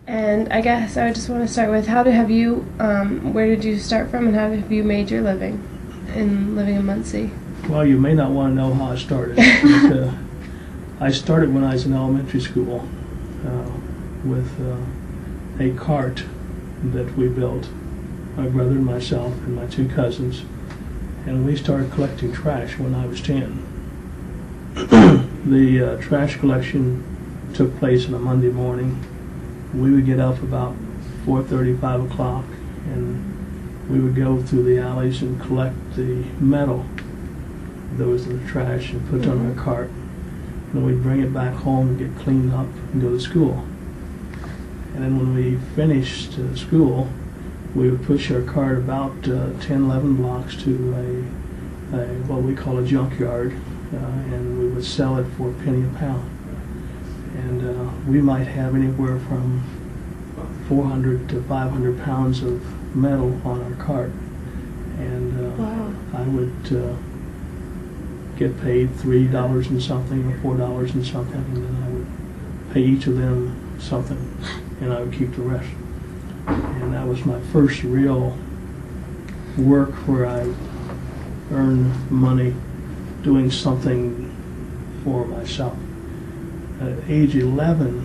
And I guess I would just want to start with where did you start from, and how have you made your living living in Muncie? Well, you may not want to know how I started. But, I started when I was in elementary school with a cart that we built, my brother and myself and my two cousins, and we started collecting trash when I was 10. The trash collection took place on a Monday morning. We would get up about 4:30, 5 o'clock, and we would go through the alleys and collect the metal that was in the trash and put it on our cart. And then we'd bring it back home and get cleaned up and go to school. And then when we finished school, we would push our cart about 10, 11 blocks to what we call a junkyard, and we would sell it for a penny a pound. And we might have anywhere from 400 to 500 pounds of metal on our cart. And Wow. I would get paid $3 and something or $4 and something, and then I would pay each of them something, and I would keep the rest. And that was my first real work where I earned money doing something for myself. At age 11,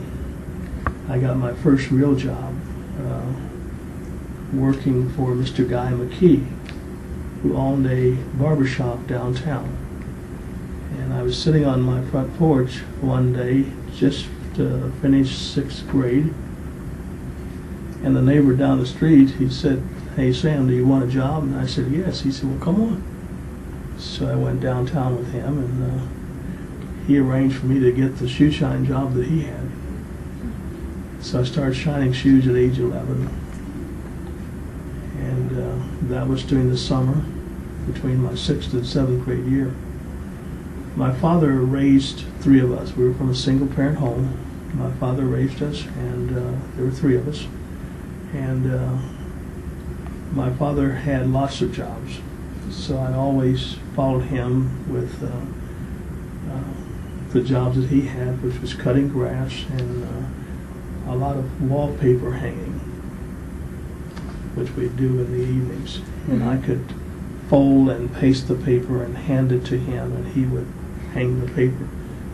I got my first real job working for Mr. Guy McKee, who owned a barbershop downtown. And I was sitting on my front porch one day, just finished 6th grade, and the neighbor down the street, he said, "Hey Sam, do you want a job?" And I said, "Yes." He said, "Well, come on." So I went downtown with him, and he arranged for me to get the shoe shine job that he had. So I started shining shoes at age 11, and that was during the summer between my 6th and 7th grade year. My father raised 3 of us. We were from a single parent home. My father raised us, and there were 3 of us. And my father had lots of jobs, so I always followed him with the jobs that he had, which was cutting grass and a lot of wallpaper hanging, which we do in the evenings. And I could fold and paste the paper and hand it to him, and he would hang the paper.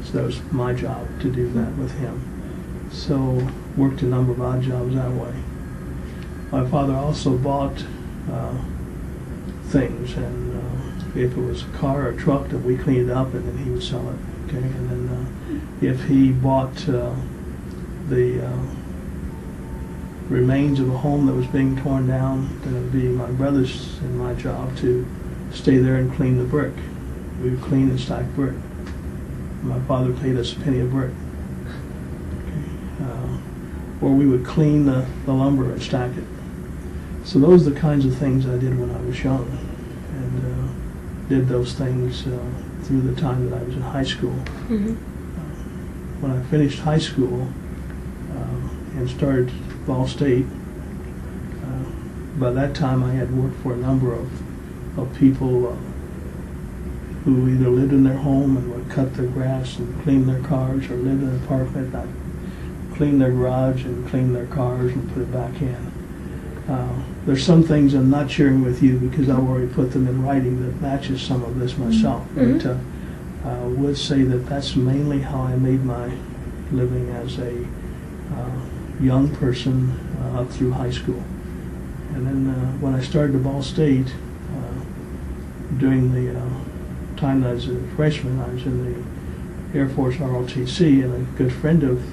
So that was my job to do that with him. So worked a number of odd jobs that way. My father also bought things, and if it was a car or a truck, that we cleaned it up and then he would sell it. Okay, and then if he bought the remains of a home that was being torn down, then it would be my brother's and my job to stay there and clean the brick. We would clean and stack brick. My father paid us a penny a brick. Okay. Or we would clean the lumber and stack it. So those are the kinds of things I did when I was young, and did those things through the time that I was in high school. Mm-hmm. When I finished high school and started Ball State, by that time I had worked for a number of people who either lived in their home and would cut their grass and clean their cars, or lived in an apartment, I'd clean their garage and clean their cars and put it back in. There's some things I'm not sharing with you because I've already put them in writing that matches some of this myself. Mm-hmm. But I would say that that's mainly how I made my living as a young person up through high school. And then when I started at Ball State, during the time that I was a freshman, I was in the Air Force ROTC, and a good friend of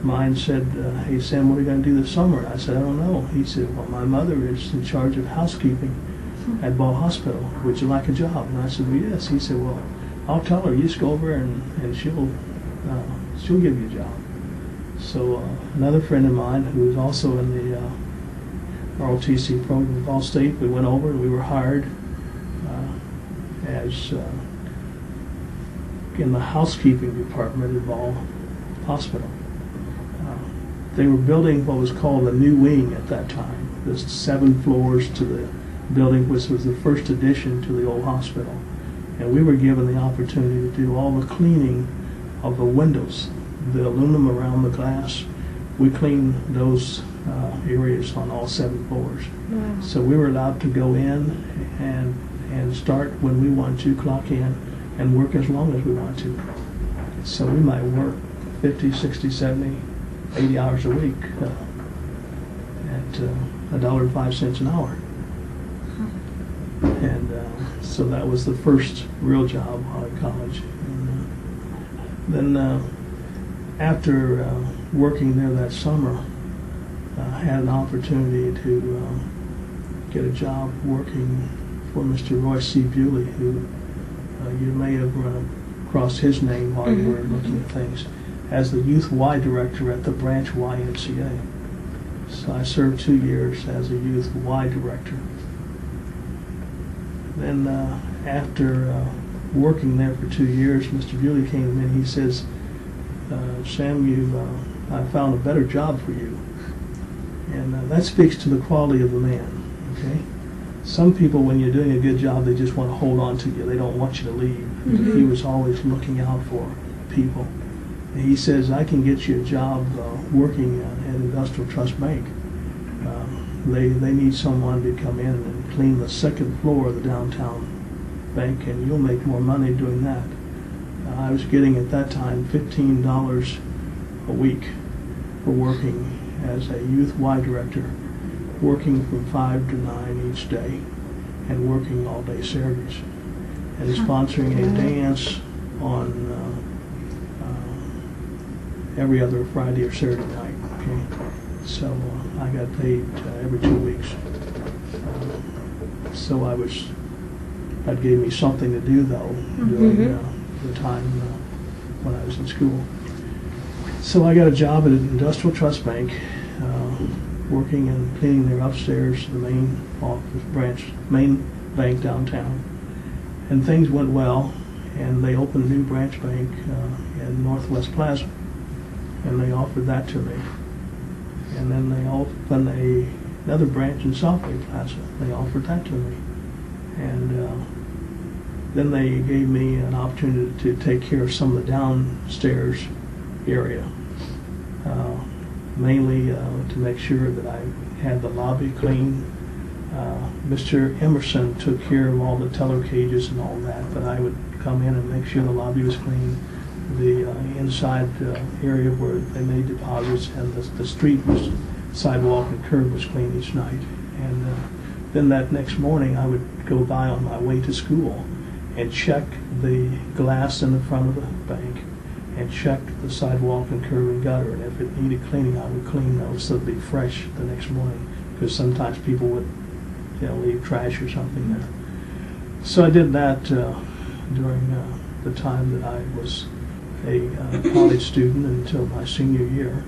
mine said, "Hey Sam, what are you going to do this summer?" I said, "I don't know." He said, "Well, my mother is in charge of housekeeping at Ball Hospital. Would you like a job?" And I said, "Well, yes." He said, "Well, I'll tell her. You just go over and she'll give you a job." So another friend of mine who was also in the ROTC program at Ball State, we went over and we were hired as in the housekeeping department at Ball Hospital. They were building what was called a new wing at that time. There's 7 floors to the building, which was the first addition to the old hospital. And we were given the opportunity to do all the cleaning of the windows, the aluminum around the glass we cleaned those areas on all 7 floors. Wow. So we were allowed to go in and start when we wanted to, clock in, and work as long as we wanted to. So we might work 50, 60, 70, 80 hours a week at $1.05 an hour. And so that was the first real job out of college. And, then after working there that summer, I had an opportunity to get a job working for Mr. Roy C. Bewley, who you may have run across his name while you were looking at things, as the Youth Y Director at the Branch YMCA. So I served 2 years as a Youth Y Director. Then after working there for 2 years, Mr. Bewley came to me and he says, Sam, I found a better job for you. And that speaks to the quality of the man, okay? Some people, when you're doing a good job, they just want to hold on to you. They don't want you to leave. But he was always looking out for people. And he says, I can get you a job working at Industrial Trust Bank. They need someone to come in and clean the 2nd floor of the downtown bank, and you'll make more money doing that. I was getting at that time $15 a week for working as a Youth Y Director, working from 5 to 9 each day, and working all day Saturdays, and sponsoring a dance on every other Friday or Saturday night. Okay, so I got paid every 2 weeks. So that gave me something to do though during the time when I was in school. So I got a job at an Industrial Trust Bank, working and cleaning their upstairs, the main office main bank downtown. And things went well, and they opened a new branch bank in Northwest Plaza, and they offered that to me. And then they opened another branch in Southway Plaza. They offered that to me. And then they gave me an opportunity to take care of some of the downstairs area, mainly to make sure that I had the lobby clean. Mr. Emerson took care of all the teller cages and all that, but I would come in and make sure the lobby was clean, the inside area where they made deposits, and the street was, sidewalk and curb was clean each night. And then that next morning I would go by on my way to school and check the glass in the front of the bank and check the sidewalk and curb and gutter, and if it needed cleaning I would clean those so they'd be fresh the next morning, because sometimes people would leave trash or something there. So I did that during the time that I was a college student until my senior year.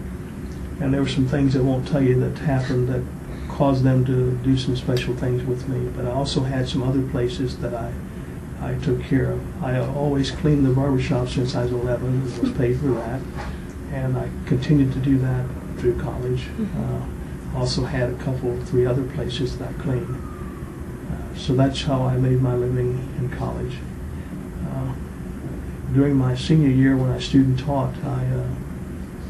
And there were some things I won't tell you that happened that caused them to do some special things with me, but I also had some other places that I took care of. I always cleaned the barbershop since I was 11 and was paid for that, and I continued to do that through college. Also had 3 other places that I cleaned. So that's how I made my living in college. During my senior year when I student taught, I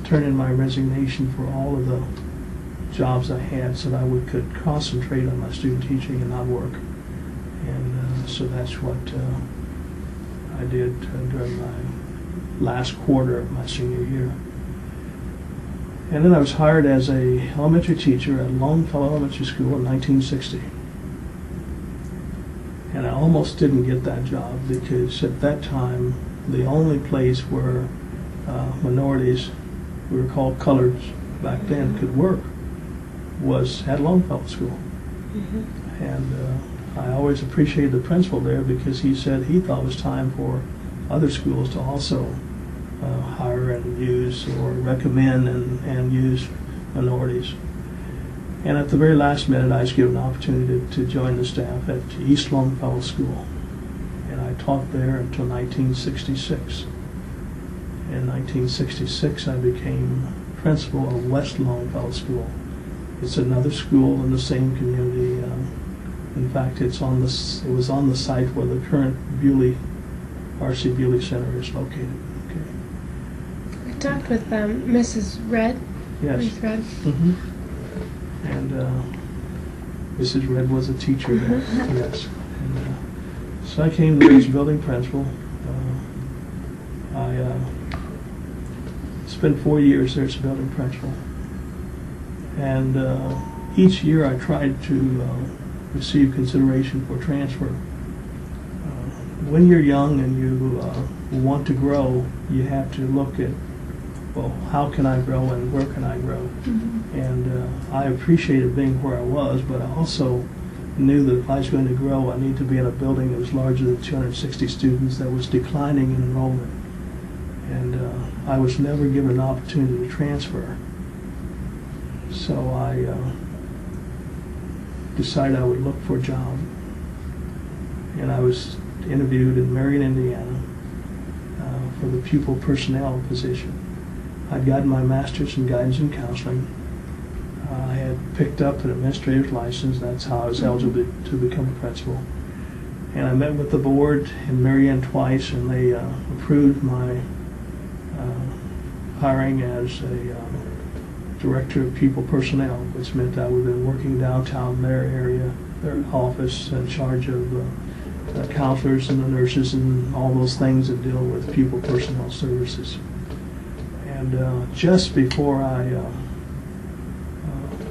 turned in my resignation for all of the jobs I had so that I could concentrate on my student teaching and not work. And so that's what I did during my last quarter of my senior year. And then I was hired as a elementary teacher at Longfellow Elementary School in 1960. And I almost didn't get that job because at that time the only place where minorities, we were called coloreds back then, could work was at Longfellow School. And I always appreciated the principal there because he said he thought it was time for other schools to also hire and use or recommend and use minorities. And at the very last minute I was given an opportunity to join the staff at East Longfellow School. And I taught there until 1966. In 1966 I became principal of West Longfellow School. It's another school in the same community. In fact, it was on the site where the current R.C. Bewley Center is located. Okay. I talked with Mrs. Red Yes. Thanks, Red. Mm-hmm. And Mrs. Red was a teacher there. Yes. And, so I came there as building principal. I spent 4 years there as building principal. And each year I tried to receive consideration for transfer. When you're young and you want to grow, you have to look at, well, how can I grow and where can I grow? Mm-hmm. And I appreciated being where I was, but I also knew that if I was going to grow, I need to be in a building that was larger than 260 students that was declining in enrollment. And I was never given an opportunity to transfer. So I decided I would look for a job. And I was interviewed in Marion, Indiana for the pupil personnel position. I'd gotten my master's in guidance and counseling. I had picked up an administrator's license. That's how I was eligible to become a principal. And I met with the board in Marion twice, and they approved my hiring as a director of pupil personnel, which meant I would have been working downtown in their area, their office, in charge of the counselors and the nurses and all those things that deal with pupil personnel services. And just before I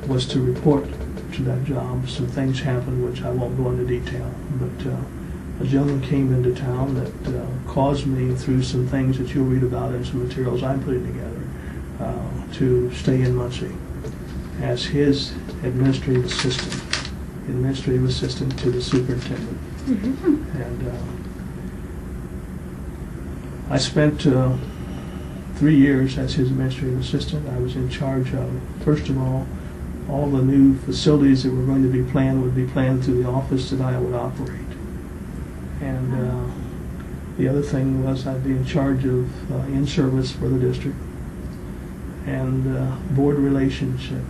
was to report to that job, some things happened which I won't go into detail, but a gentleman came into town that caused me, through some things that you'll read about in some materials I'm putting together, to stay in Muncie as his administrative assistant to the superintendent. Mm-hmm. And I spent 3 years as his administrative assistant. I was in charge of, first of all the new facilities that were going to be planned would be planned through the office that I would operate. And the other thing was I'd be in charge of in-service for the district and board relationship.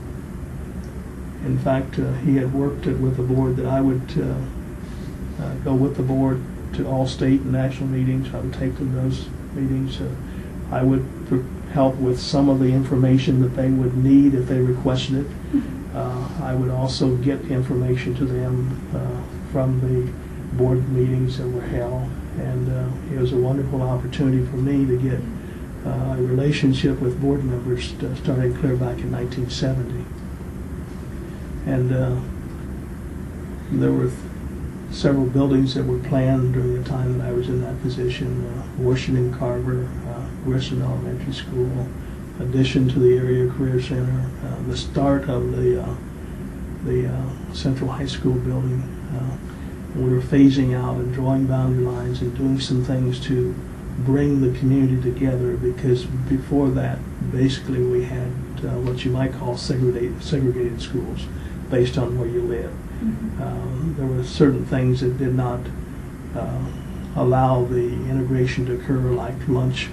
In fact, he had worked with the board that I would go with the board to all state and national meetings. I would take them to those meetings. I would help with some of the information that they would need if they requested it. I would also get information to them from the board meetings that were held, and it was a wonderful opportunity for me to get a relationship with board members starting clear back in 1970. And there were several buildings that were planned during the time that I was in that position. Washington Carver, Grissom Elementary School, addition to the Area Career Center, the start of the Central High School building. We were phasing out and drawing boundary lines and doing some things to bring the community together, because before that, basically we had what you might call segregated schools based on where you live. Mm-hmm. There were certain things that did not allow the integration to occur, like lunch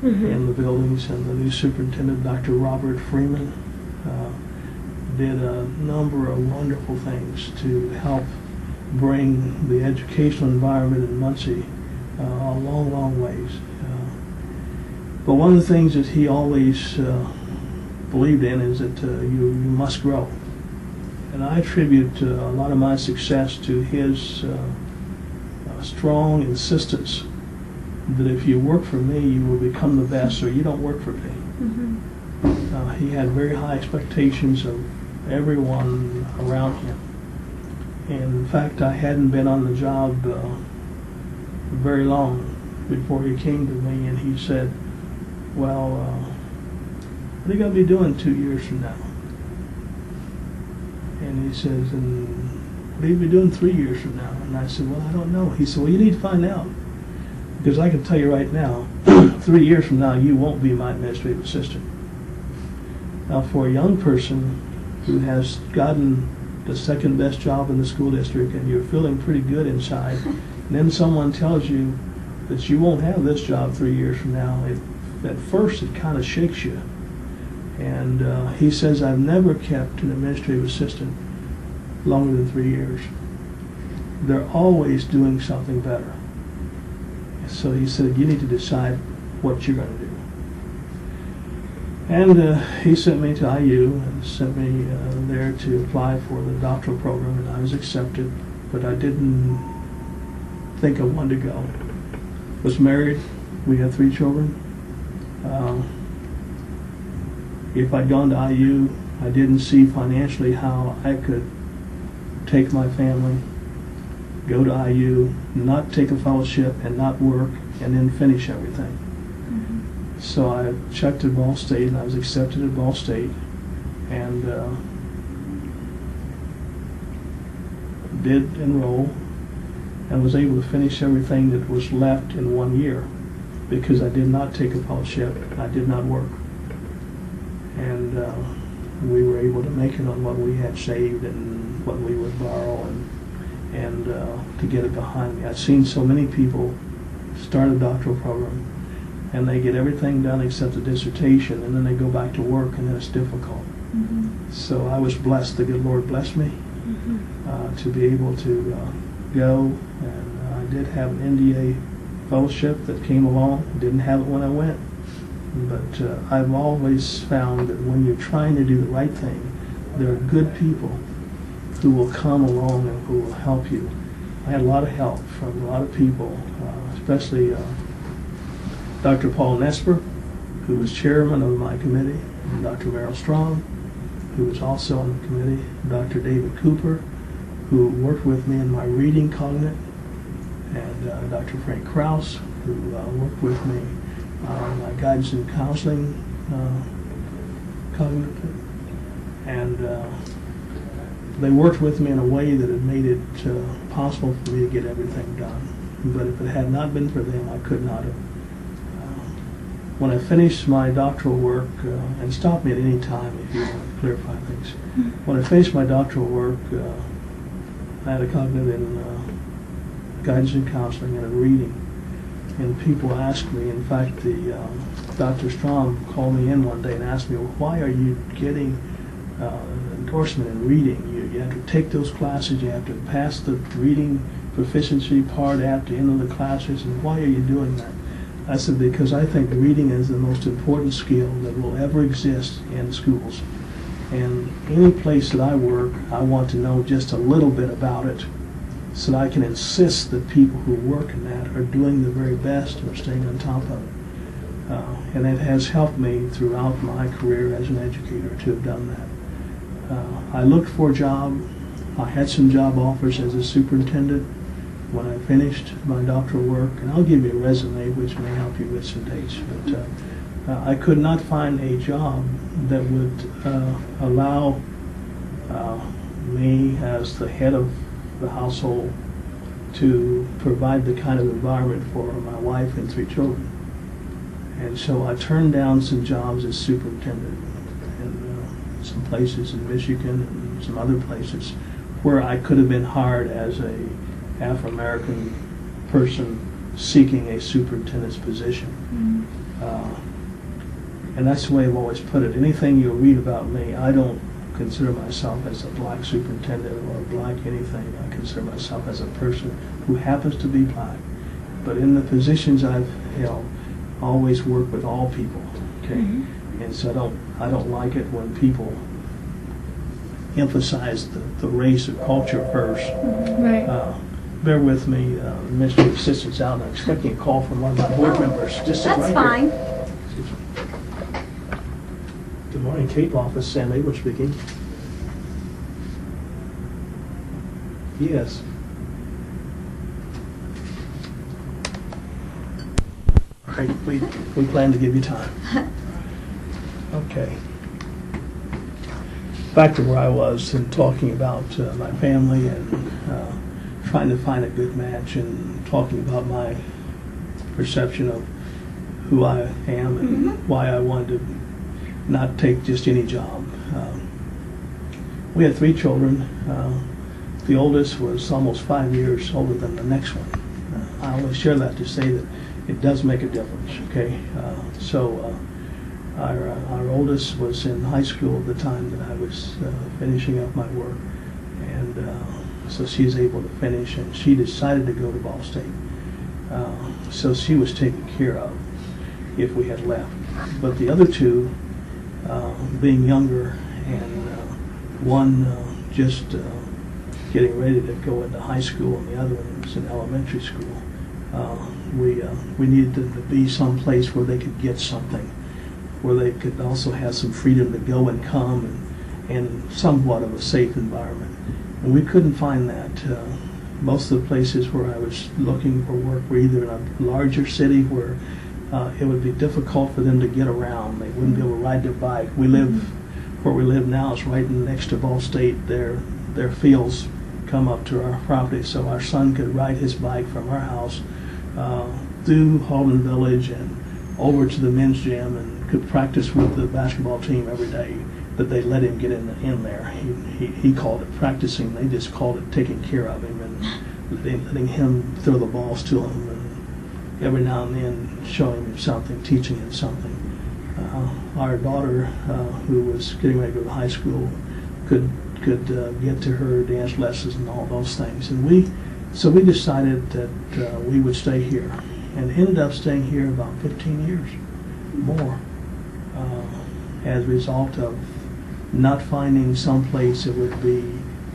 mm-hmm. in the buildings, and the new superintendent, Dr. Robert Freeman, did a number of wonderful things to help bring the educational environment in Muncie a long, long ways. But one of the things that he always believed in is that you must grow. And I attribute a lot of my success to his strong insistence that if you work for me, you will become the best, or you don't work for me. Mm-hmm. He had very high expectations of everyone around him. And in fact, I hadn't been on the job very long before he came to me and he said, well, what are you going to be doing 2 years from now? And he says, and what are you going to be doing 3 years from now? And I said, well, I don't know. He said, well, you need to find out. Because I can tell you right now, 3 years from now, you won't be my administrative assistant. Now, for a young person who has gotten the second best job in the school district and you're feeling pretty good inside, and then someone tells you that you won't have this job 3 years from now, at first it kind of shakes you. And he says, I've never kept an administrative assistant longer than 3 years. They're always doing something better. So he said, you need to decide what you're going to do. And he sent me to IU and sent me there to apply for the doctoral program, and I was accepted, but I didn't think I wanted to go. Was married, we had 3 children. If I'd gone to IU, I didn't see financially how I could take my family, go to IU, not take a fellowship and not work, and then finish everything. So I checked at Ball State, and I was accepted at Ball State, and did enroll, and was able to finish everything that was left in 1 year, because I did not take a fellowship, I did not work. And we were able to make it on what we had saved and what we would borrow, and to get it behind me. I've seen so many people start a doctoral program, and they get everything done except the dissertation, and then they go back to work, and then it's difficult. So I was blessed, the good Lord blessed me to be able to go, and I did have an NDA fellowship that came along. Didn't have it when I went, but I've always found that when you're trying to do the right thing, there are good people who will come along and who will help you. I had a lot of help from a lot of people, especially Dr. Paul Nesper, who was chairman of my committee, and Dr. Merrill Strong, who was also on the committee, Dr. David Cooper, who worked with me in my reading cognate, and Dr. Frank Krause, who worked with me on my guidance and counseling cognate. And they worked with me in a way that had made it possible for me to get everything done. But if it had not been for them, I could not have. When I finished my doctoral work, and stop me at any time if you want to clarify things. When I finished my doctoral work, I had a cognate in guidance and counseling and in reading. And people asked me, in fact, Dr. Strom called me in one day and asked me, well, why are you getting endorsement in reading? You have to take those classes, you have to pass the reading proficiency part at the end of the classes, and why are you doing that? I said, because I think reading is the most important skill that will ever exist in schools. And any place that I work, I want to know just a little bit about it so that I can insist that people who work in that are doing the very best and are staying on top of it. And it has helped me throughout my career as an educator to have done that. I looked for a job. I had some job offers as a superintendent when I finished my doctoral work, and I'll give you a resume which may help you with some dates, but I could not find a job that would allow me as the head of the household to provide the kind of environment for my wife and 3 children. And so I turned down some jobs as superintendent in some places in Michigan and some other places where I could have been hired as a Afro-American person seeking a superintendent's position. And that's the way I've always put it. Anything you'll read about me, I don't consider myself as a black superintendent or black anything. I consider myself as a person who happens to be black. But in the positions I've held, I always work with all people. Okay? And so I don't like it when people emphasize the race or culture first. Right. Bear with me, the Ministry of Assistance out, and I'm expecting a call from one of my board members. Just sit That's right fine. here. Good morning, Cape Office, Sam Abram speaking. Yes. All right, we plan to give you time. Okay. Back to where I was and talking about my family and trying to find a good match and talking about my perception of who I am and why I wanted to not take just any job. We had 3 children. The oldest was almost 5 years older than the next one. I always share that to say that it does make a difference, okay? Our oldest was in high school at the time that I was finishing up my work, and so she's able to finish, and she decided to go to Ball State. So she was taken care of if we had left. But the other 2 being younger, and one just getting ready to go into high school, and the other one was in elementary school. We needed them to be someplace where they could get something, where they could also have some freedom to go and come, and somewhat of a safe environment. And we couldn't find that. Most of the places where I was looking for work were either in a larger city where it would be difficult for them to get around. They wouldn't be able to ride their bike. Where we live now is right next to Ball State. Their fields come up to our property, so our son could ride his bike from our house through Halden Village and over to the men's gym, and could practice with the basketball team every day. That they let him get in there. He called it practicing. They just called it taking care of him and letting him throw the balls to him, and every now and then showing him something, teaching him something. Our daughter, who was getting ready to go to high school, could get to her dance lessons and all those things. And we decided that we would stay here, and ended up staying here about 15 years more, as a result of not finding some place that would be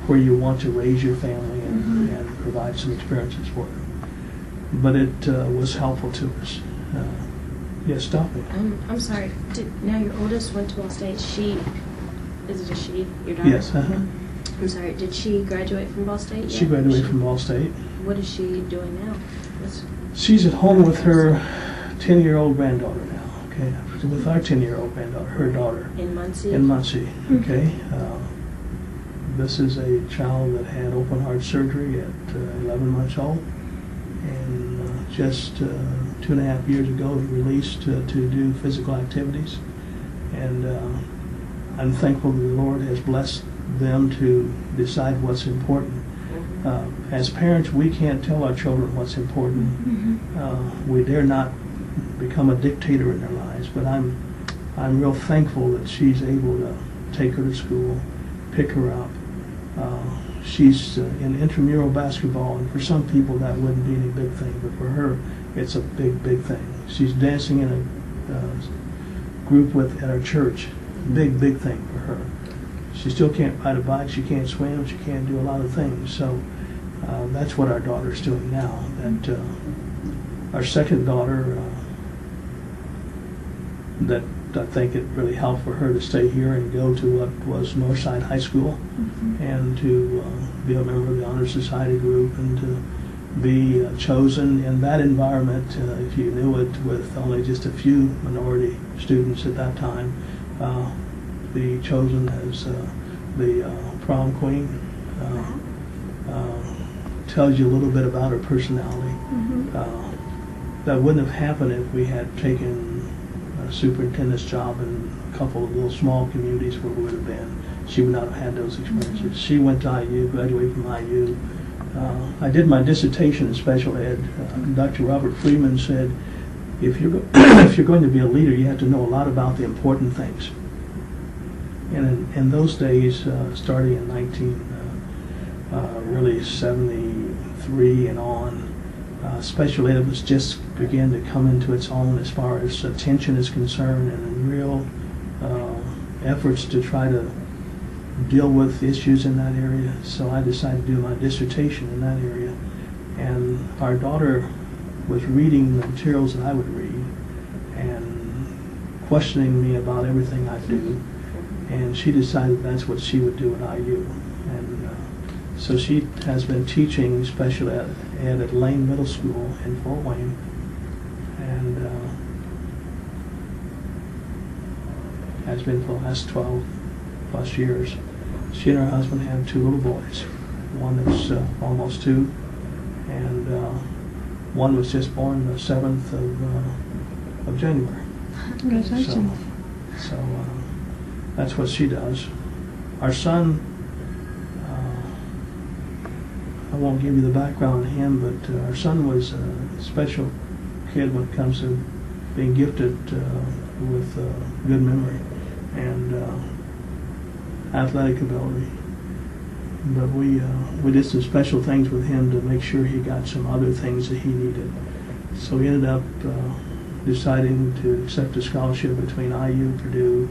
where you want to raise your family and provide some experiences for them. But it was helpful to us. Yes, stop me. I'm sorry. Now your oldest went to Ball State. Is it a she? Your daughter? Yes. I'm sorry. Did she graduate from Ball State yet? She graduated from Ball State. What is she doing now? She's at home with her 10-year-old granddaughter now. Okay, with our 10-year-old granddaughter, her daughter. In Muncie? In Muncie, okay. This is a child that had open heart surgery at 11 months old, and just 2.5 years ago was released to do physical activities. And I'm thankful that the Lord has blessed them to decide what's important. As parents, we can't tell our children what's important. We dare not become a dictator in their lives, but I'm real thankful that she's able to take her to school, pick her up. She's in intramural basketball, and for some people that wouldn't be any big thing, but for her it's a big thing. She's dancing in a group at our church. Big thing for her. She still can't ride a bike, she can't swim, she can't do a lot of things. So that's what our daughter's doing now. That our second daughter, that I think it really helped for her to stay here and go to what was Northside High School, and to be a member of the Honor Society group, and to be chosen in that environment, if you knew it, with only just a few minority students at that time, be chosen as the prom queen. Tells you a little bit about her personality. That wouldn't have happened if we had taken a superintendent's job in a couple of little small communities where we would have been. She would not have had those experiences. She went to IU, graduated from IU. I did my dissertation in special ed. Dr. Robert Freeman said, if you're going to be a leader, you have to know a lot about the important things. And in those days, starting in 1973 and on, special ed was just began to come into its own as far as attention is concerned, and real efforts to try to deal with issues in that area. So I decided to do my dissertation in that area. And our daughter was reading the materials that I would read and questioning me about everything I do. And she decided that's what she would do at IU. And so she has been teaching special ed at Lane Middle School in Fort Wayne. And has been for the last 12 plus years. She and her husband have 2 little boys. One that's almost 2, and one was just born the 7th of January. Congratulations. So that's what she does. Our son, I won't give you the background on him, but our son was a special kid when it comes to being gifted with good memory and athletic ability. But we did some special things with him to make sure he got some other things that he needed. So we ended up deciding to accept a scholarship between IU, Purdue,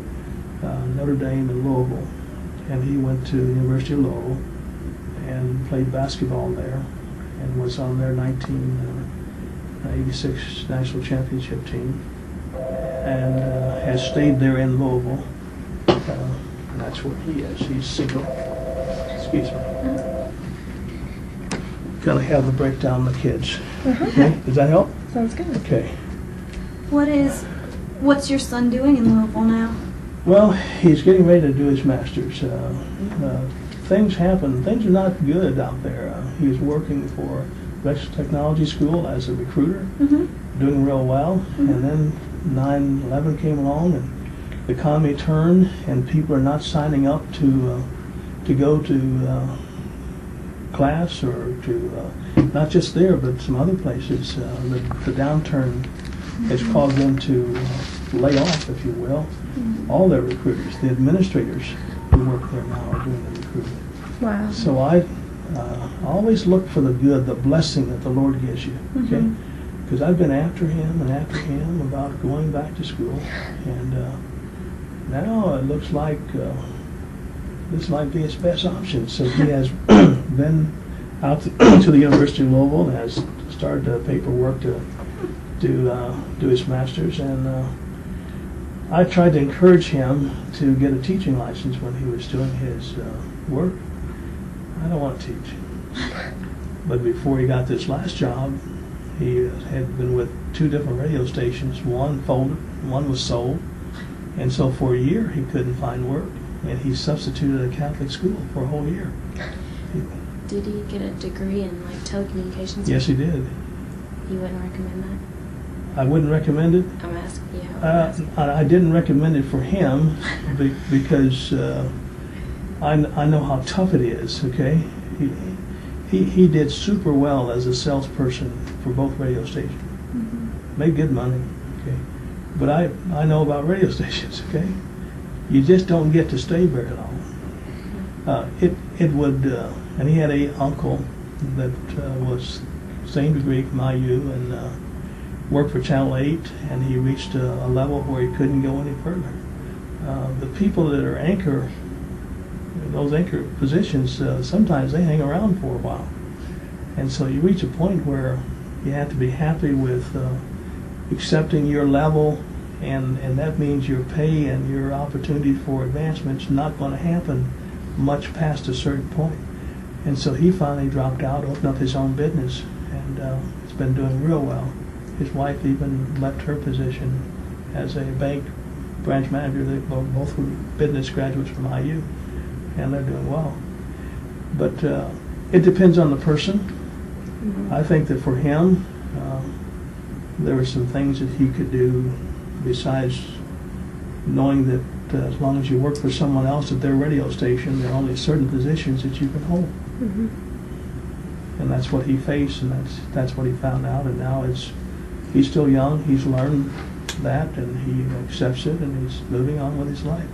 Notre Dame in Louisville, and he went to the University of Louisville and played basketball there and was on their 1986 national championship team, and has stayed there in Louisville. And that's where he is. He's single. Excuse me. Gonna have the breakdown of the kids. Okay? Does that help? Sounds good. Okay. What's your son doing in Louisville now? Well, he's getting ready to do his master's. Things happen. Things are not good out there. He's working for Electrical Technology School as a recruiter, doing real well. And then 9/11 came along, and the economy turned, and people are not signing up to go to class or to not just there, but some other places. The downturn has caused them to lay off, if you will, all their recruiters. The administrators who work there now are doing the recruiting. Wow. So I always look for the good, the blessing that the Lord gives you, okay? Because I've been after him about going back to school, and now it looks like this might be his best option. So he has been out to the University of Louisville and has started the paperwork to do his master's, and I tried to encourage him to get a teaching license when he was doing his work. I don't want to teach. But before he got this last job, he had been with 2 different radio stations. One folded, one was sold. And so for a year, he couldn't find work. And he substituted at a Catholic school for a whole year. Did he get a degree in like telecommunications? Yes, he did. You wouldn't recommend that? I wouldn't recommend it. I'm asking you. I didn't recommend it for him because I know how tough it is, okay? He did super well as a salesperson for both radio stations. Made good money, okay? But I know about radio stations, okay? You just don't get to stay very long. It would, and he had a uncle that was same degree from IU and worked for Channel 8, and he reached a level where he couldn't go any further. The people that are those anchor positions, sometimes they hang around for a while. And so you reach a point where you have to be happy with accepting your level, and that means your pay and your opportunity for advancement's not going to happen much past a certain point. And so he finally dropped out, opened up his own business, and it's been doing real well. His wife even left her position as a bank branch manager. They both were business graduates from IU, and they're doing well. But it depends on the person. I think that for him, there were some things that he could do besides knowing that as long as you work for someone else at their radio station, there are only certain positions that you can hold. And that's what he faced, and that's what he found out. And now he's still young. He's learned that, and he accepts it, and he's moving on with his life.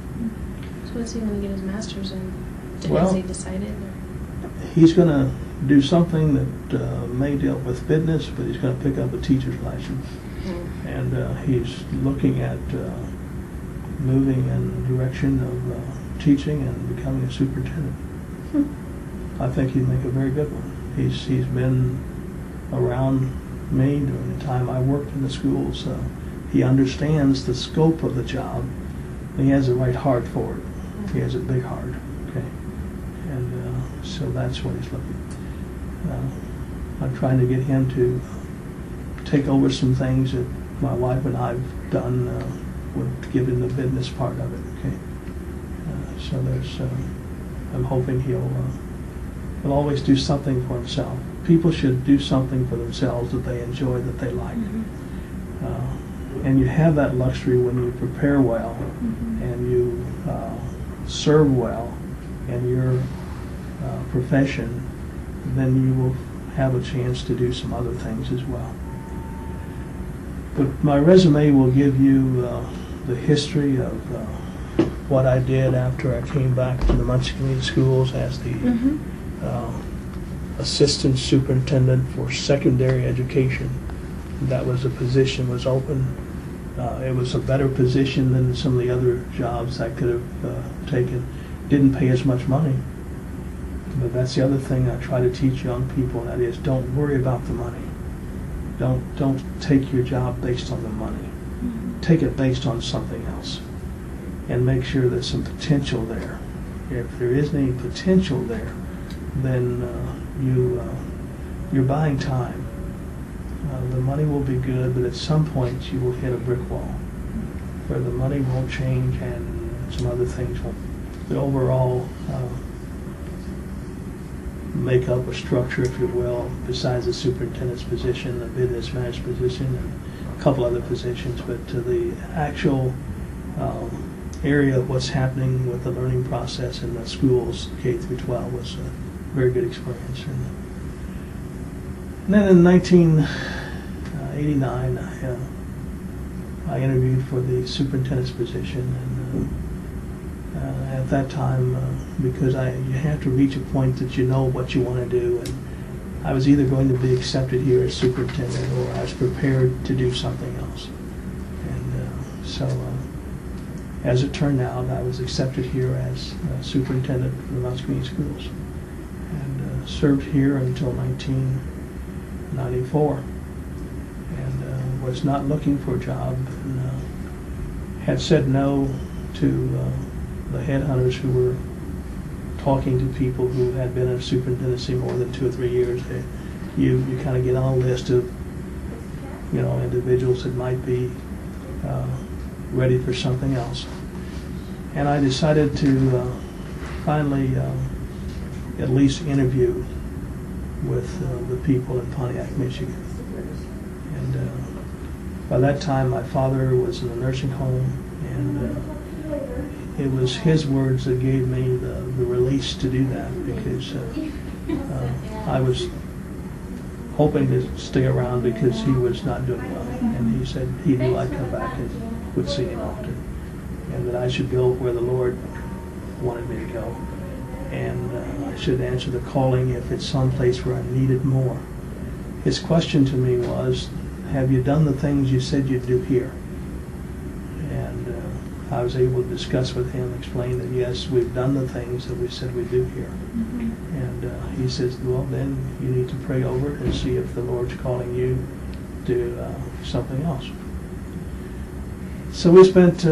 So what's he going to get his master's in? Has he decided? Or? He's going to do something that may deal with business, but he's going to pick up a teacher's license. And he's looking at moving in the direction of teaching and becoming a superintendent. I think he'd make a very good one. He's been around me during the time I worked in the schools. He understands the scope of the job. He has the right heart for it. He has a big heart. Okay, and so that's what he's looking. I'm trying to get him to take over some things that my wife and I've done with giving the business part of it. Okay, so there's. I'm hoping he'll always do something for himself. People should do something for themselves that they enjoy, that they like. And you have that luxury when you prepare well and you serve well in your profession, then you will have a chance to do some other things as well. But my resume will give you the history of what I did after I came back to the Muncie Community Schools as the assistant superintendent for secondary education. That was a position was open It was a better position than some of the other jobs I could have taken. Didn't pay as much money. But that's the other thing I try to teach young people, and that is don't worry about the money. Don't take your job based on the money. Take it based on something else. And make sure there's some potential there. If there isn't any potential there, then you're buying time. The money will be good, but at some point you will hit a brick wall where the money won't change and some other things won't. The overall makeup or structure, if you will, besides the superintendent's position, the business manager's position, and a couple other positions, but to the actual area of what's happening with the learning process in the schools, K through 12, was a very good experience. And then in 1989, I interviewed for the superintendent's position, and at that time, because you have to reach a point that you know what you want to do, and I was either going to be accepted here as superintendent or I was prepared to do something else. And so, as it turned out, I was accepted here as superintendent for the Muncie Community Schools, and served here until 1994, and was not looking for a job, and had said no to the headhunters who were talking to people who had been in superintendency more than 2 or 3 years. You kind of get on a list of individuals that might be ready for something else. And I decided to finally at least interview with the people in Pontiac, Michigan. And by that time, my father was in a nursing home, and it was his words that gave me the release to do that, because I was hoping to stay around because he was not doing well. And he said he knew I'd come back and would see him often, and that I should go where the Lord wanted me to go. And I should answer the calling if it's someplace where I'm needed more. His question to me was, have you done the things you said you'd do here? And I was able to discuss with him, explain that yes, we've done the things that we said we'd do here. And he says, well, then you need to pray over it and see if the Lord's calling you to something else. So we spent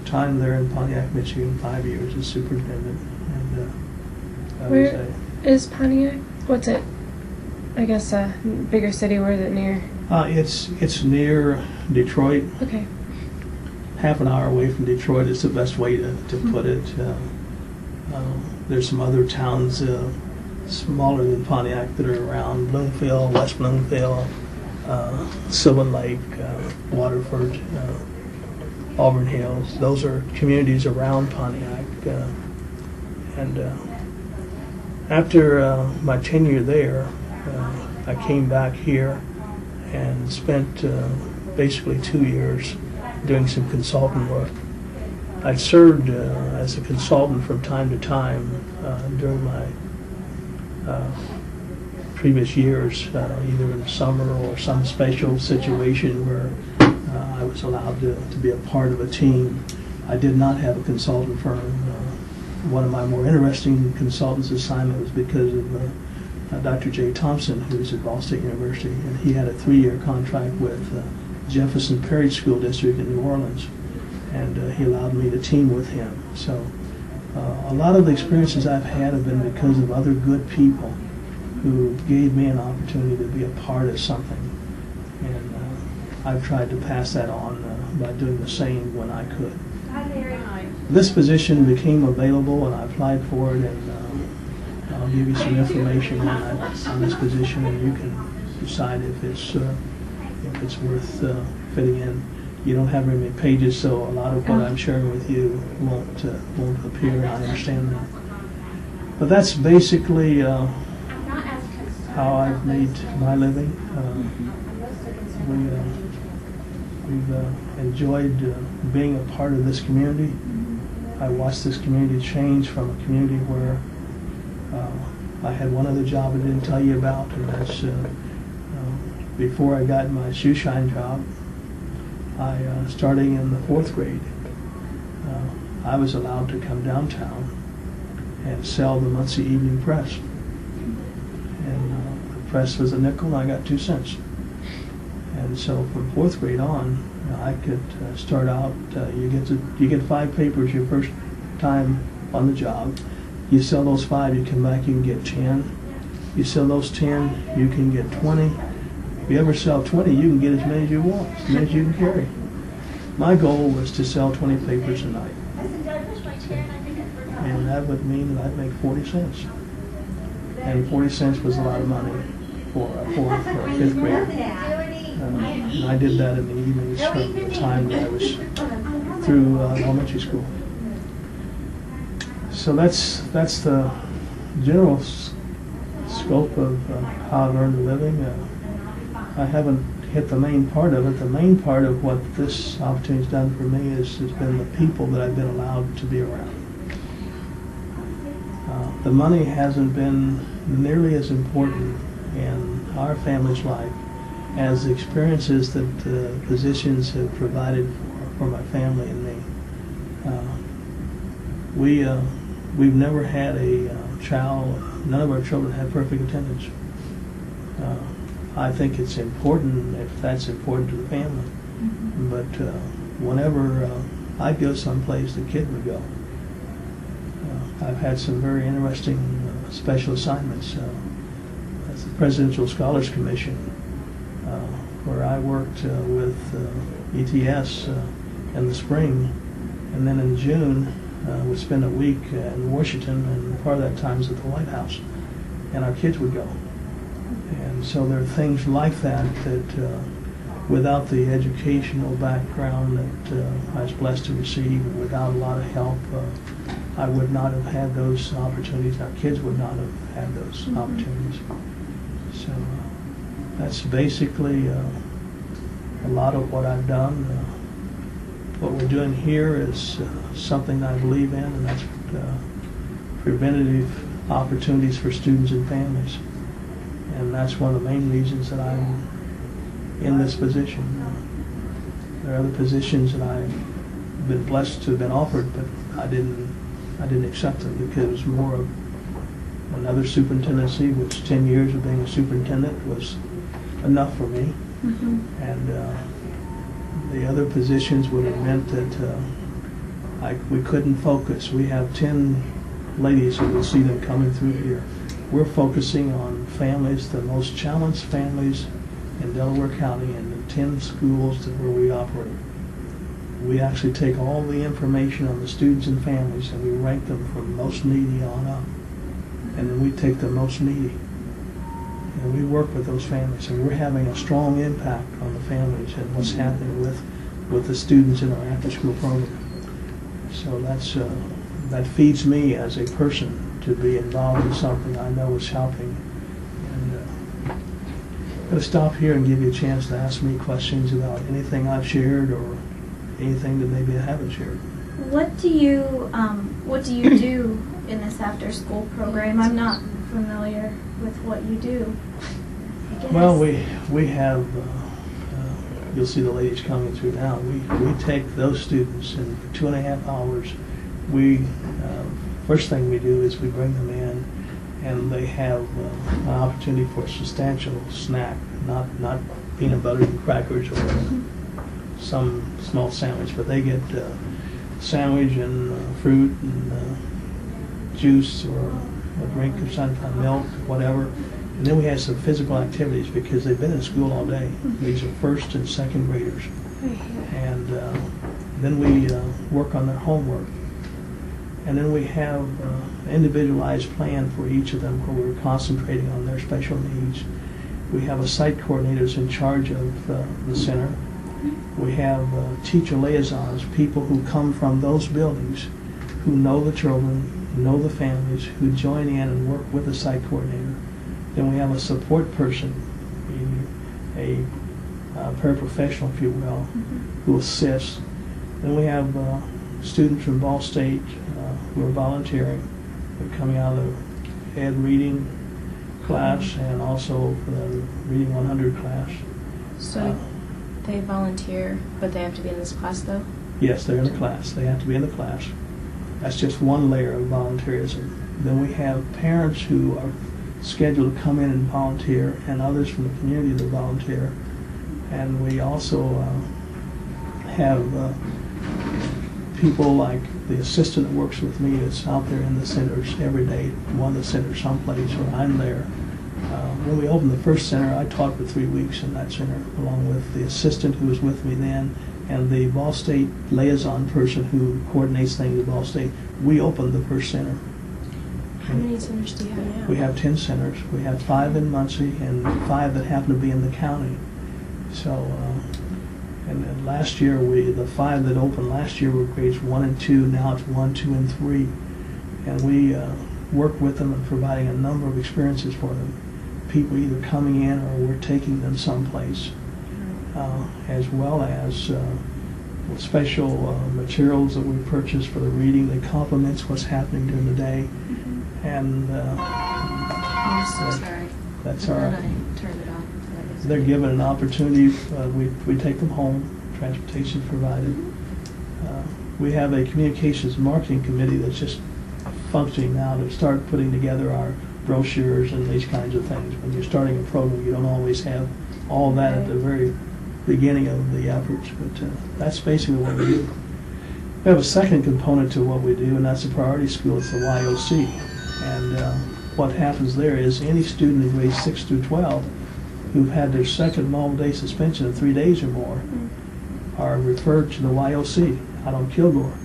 time there in Pontiac, Michigan, 5 years as superintendent. And where is Pontiac? What's it? I guess a bigger city. Where is it near? It's near Detroit. Okay. Half an hour away from Detroit is the best way to put it. There's some other towns smaller than Pontiac that are around: Bloomfield, West Bloomfield, Sylvan Lake, Waterford, Auburn Hills. Those are communities around Pontiac. And after my tenure there, I came back here and spent basically 2 years doing some consultant work. I served as a consultant from time to time during my previous years, either in the summer or some special situation where I was allowed to be a part of a team. I did not have a consultant firm. One of my more interesting consultants assignment was because of Dr. J. Thompson, who was at Ball State University, and he had a 3-year contract with Jefferson Parish School District in New Orleans, and he allowed me to team with him. So a lot of the experiences I've had have been because of other good people who gave me an opportunity to be a part of something, and I've tried to pass that on by doing the same when I could. This position became available, and I applied for it, and I'll give you some information on this position, and you can decide if it's worth fitting in. You don't have very many pages, so a lot of what I'm sharing with you won't appear. I understand that, but that's basically how I've made my living. We've enjoyed being a part of this community. I watched this community change from a community where I had one other job I didn't tell you about, and that's before I got my shoe shine job. Starting in the 4th grade, I was allowed to come downtown and sell the Muncie Evening Press. And the press was a nickel, and I got 2 cents. And so from 4th grade on, I could start out. You get 5 papers your first time on the job. You sell those 5, you come back, you can get 10. You sell those 10, you can get 20. If you ever sell 20, you can get as many as you want, as many as you can carry. My goal was to sell 20 papers a night. And that would mean that I'd make 40 cents. And 40 cents was a lot of money for a 4th or 5th grader. And I did that in the evenings from the time that I was through elementary school. So that's the general scope of how I've earned a living. I haven't hit the main part of it. The main part of what this opportunity's done for me has been the people that I've been allowed to be around. The money hasn't been nearly as important in our family's life as the experiences that physicians have provided for my family and me. We've never had a child, none of our children have perfect attendance. I think it's important if that's important to the family. Mm-hmm. But whenever I'd go someplace, the kid would go. I've had some very interesting special assignments. As the Presidential Scholars Commission, where I worked with ETS in the spring, and then in June we spent a week in Washington, and part of that time was at the White House, and our kids would go. And so there are things like that without the educational background that I was blessed to receive, and without a lot of help, I would not have had those opportunities. Our kids would not have had those mm-hmm. opportunities. So that's basically a lot of what I've done. What we're doing here is something I believe in, and that's preventative opportunities for students and families. And that's one of the main reasons that I'm in this position. There are other positions that I've been blessed to have been offered, but I didn't accept them because it was more of another superintendency, which 10 years of being a superintendent was enough for me. Mm-hmm. And the other positions would have meant that we couldn't focus. We have 10 ladies who will see them coming through here. We're focusing on families, the most challenged families in Delaware County and the 10 schools where we operate. We actually take all the information on the students and families and we rank them from most needy on up. And then we take the most needy. And we work with those families, and we're having a strong impact on the families and what's happening with the students in our after-school program. So that feeds me as a person to be involved in something I know is helping. And I'm going to stop here and give you a chance to ask me questions about anything I've shared or anything that maybe I haven't shared. What do you do in this after-school program? I'm not familiar with what you do. I guess. Well, we have. You'll see the ladies coming through now. We take those students, and for 2.5 hours, first thing we do is we bring them in, and they have an opportunity for a substantial snack, not peanut butter and crackers or some small sandwich, but they get sandwich and fruit and juice or a drink of some kind, milk, whatever. And then we have some physical activities because they've been in school all day. These are 1st and 2nd graders. And then we work on their homework. And then we have an individualized plan for each of them where we're concentrating on their special needs. We have a site coordinators in charge of the center. We have teacher liaisons, people who come from those buildings, who know the children, know the families, who join in and work with the site coordinator. Then we have a support person, a paraprofessional, if you will, who assists. Then we have students from Ball State who are volunteering. They're coming out of the Ed Reading class and also the Reading 100 class. So They volunteer, but they have to be in this class, though? Yes, they're in the class. They have to be in the class. That's just one layer of volunteerism. Then we have parents who are scheduled to come in and volunteer, and others from the community that volunteer. And we also have people like the assistant that works with me that's out there in the centers every day, one of the centers someplace where I'm there. When we opened the first center, I taught for 3 weeks in that center, along with the assistant who was with me then, and the Ball State liaison person who coordinates things at Ball State. We opened the first center. How many centers do you have now? We have 10 centers. We have 5 in Muncie and 5 that happen to be in the county. So, and then last year, the 5 that opened last year were grades 1 and 2. Now it's 1, 2, and 3. And we work with them and providing a number of experiences for them. People either coming in or we're taking them someplace, as well as special materials that we purchase for the reading that complements what's happening during the day. And I'm so sorry. That's all right. I turned it off. They're given an opportunity. We take them home. Transportation provided. We have a communications marketing committee that's just functioning now to start putting together our brochures and these kinds of things. When you're starting a program, you don't always have all that at the very beginning of the efforts, but that's basically what we do. We have a second component to what we do, and that's a priority school. It's the YOC. And what happens there is any student in grades 6 through 12 who've had their second multiple-day suspension of 3 days or more are referred to the YOC out on Kilgore.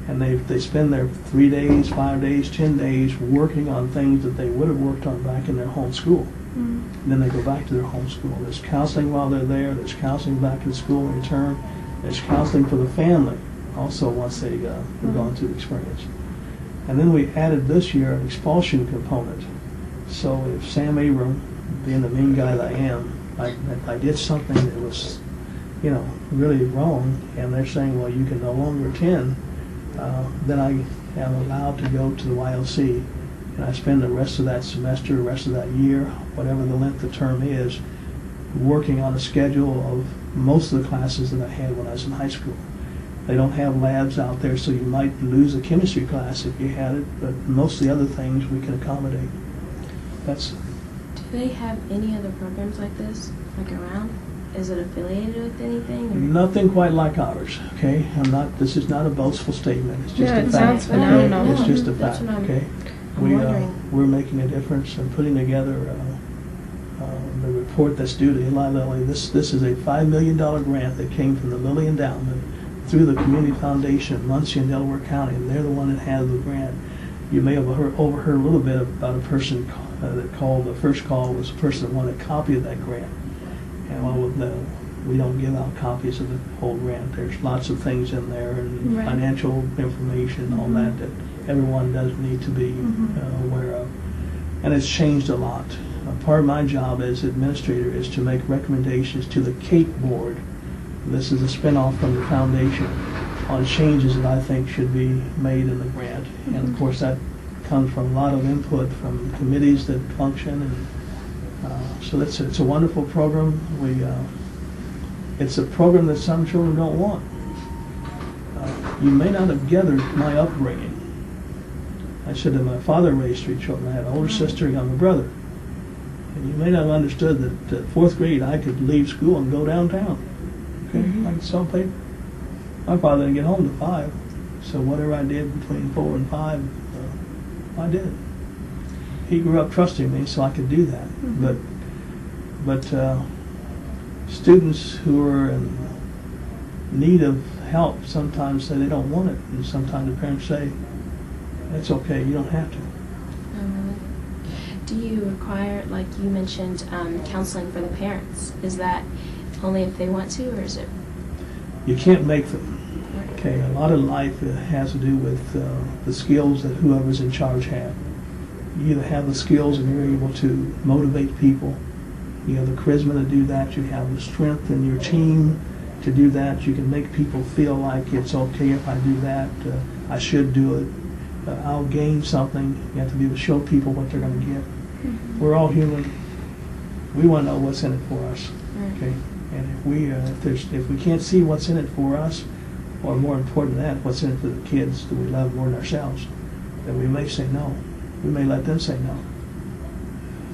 And they spend their 3 days, 5 days, 10 days working on things that they would have worked on back in their home school. And then they go back to their home school. There's counseling while they're there. There's counseling back to school in return. There's counseling for the family also once they've gone through the experience. And then we added this year an expulsion component. So if Sam Abram, being the mean guy that I am, if I did something that was, really wrong, and they're saying, well, you can no longer attend, then I am allowed to go to the YLC, and I spend the rest of that semester, the rest of that year, whatever the length of term is, working on a schedule of most of the classes that I had when I was in high school. They don't have labs out there, so you might lose a chemistry class if you had it, but most of the other things we can accommodate. Do they have any other programs like this, around? Is it affiliated with anything? Or? Nothing quite like ours, okay? This is not a boastful statement. It's just a fact. It sounds phenomenal. It's just a fact, okay? We're making a difference and putting together the report that's due to Eli Lilly. This is a $5 million grant that came from the Lilly Endowment through the Community Foundation of Muncie and Delaware County, and they're the one that has the grant. You may have overheard a little bit about a person that called. The first call was a person that wanted a copy of that grant. And we don't give out copies of the whole grant. There's lots of things in there and financial information and all that everyone does need to be aware of. And it's changed a lot. Part of my job as administrator is to make recommendations to the CAPE board. This is a spinoff from the foundation on changes that I think should be made in the grant. And of course that comes from a lot of input from committees that function. And so it's a wonderful program. It's a program that some children don't want. You may not have gathered my upbringing. I said that my father raised 3 children. I had an older sister, a younger brother. And you may not have understood that at 4th grade I could leave school and go downtown. Okay, I could sell paper. My father didn't get home till 5, so whatever I did between 4 and 5, I did. He grew up trusting me, so I could do that. But students who are in need of help sometimes say they don't want it, and sometimes the parents say, "It's okay, you don't have to." Do you require, like you mentioned, counseling for the parents? Is that only if they want to, or is it? You can't make them. Okay, a lot of life has to do with the skills that whoever's in charge have. You either have the skills and you're able to motivate people. You have the charisma to do that. You have the strength in your team to do that. You can make people feel like it's okay if I do that. I should do it. I'll gain something. You have to be able to show people what they're going to get. We're all human. We want to know what's in it for us. Okay. And if we can't see what's in it for us, or more important than that, what's in it for the kids that we love more than ourselves, then we may say no. We may let them say no.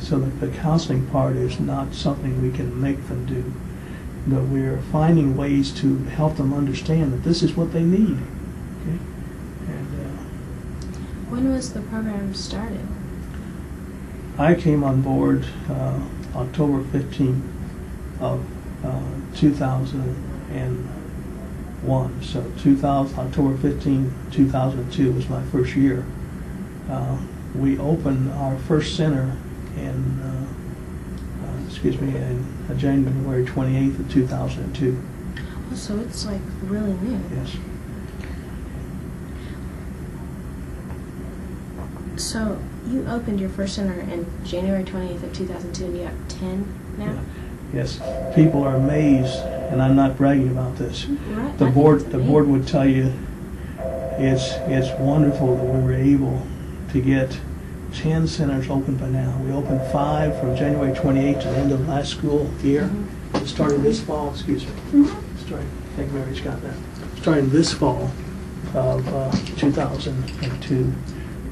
So the counseling part is not something we can make them do, but we're finding ways to help them understand that this is what they need. Okay? And when was the program started? I came on board October 15th of 2001. So October 15, 2002 was my first year. We opened our first center in January 28th of 2002. Oh, so it's like really new. Yes. So you opened your first center in January 28th of 2002, and you have 10 now? Yeah. Yes. People are amazed, and I'm not bragging about this. Right. The board would tell you it's wonderful that we were able to get 10 centers open by now. We opened 5 from January 28th to the end of last school year. Mm-hmm. Starting this fall, excuse me. I think Mary's got that. Starting this fall of 2002,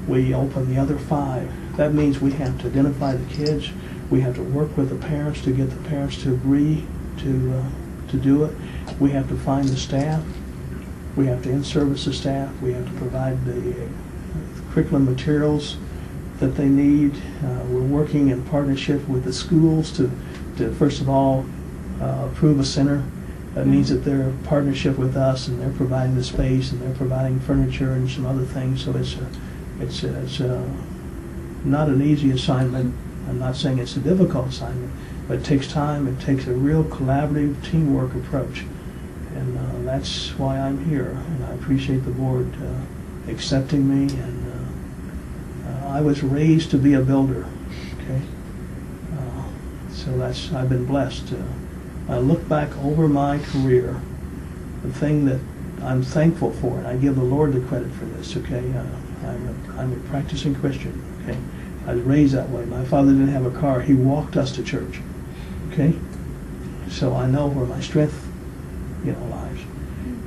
we opened the other 5. That means we have to identify the kids. We have to work with the parents to get the parents to agree to do it. We have to find the staff. We have to in-service the staff. We have to provide the curriculum materials that they need. We're working in partnership with the schools to first of all approve a center. That means that they're in partnership with us, and they're providing the space, and they're providing furniture and some other things. So it's not an easy assignment. I'm not saying it's a difficult assignment, but it takes time. It takes a real collaborative teamwork approach, and that's why I'm here. And I appreciate the board accepting me. And I was raised to be a builder. Okay, so I've been blessed. I look back over my career, the thing that I'm thankful for, and I give the Lord the credit for this. Okay, I'm a practicing Christian. Okay. I was raised that way. My father didn't have a car. He walked us to church. Okay? So I know where my strength, lies.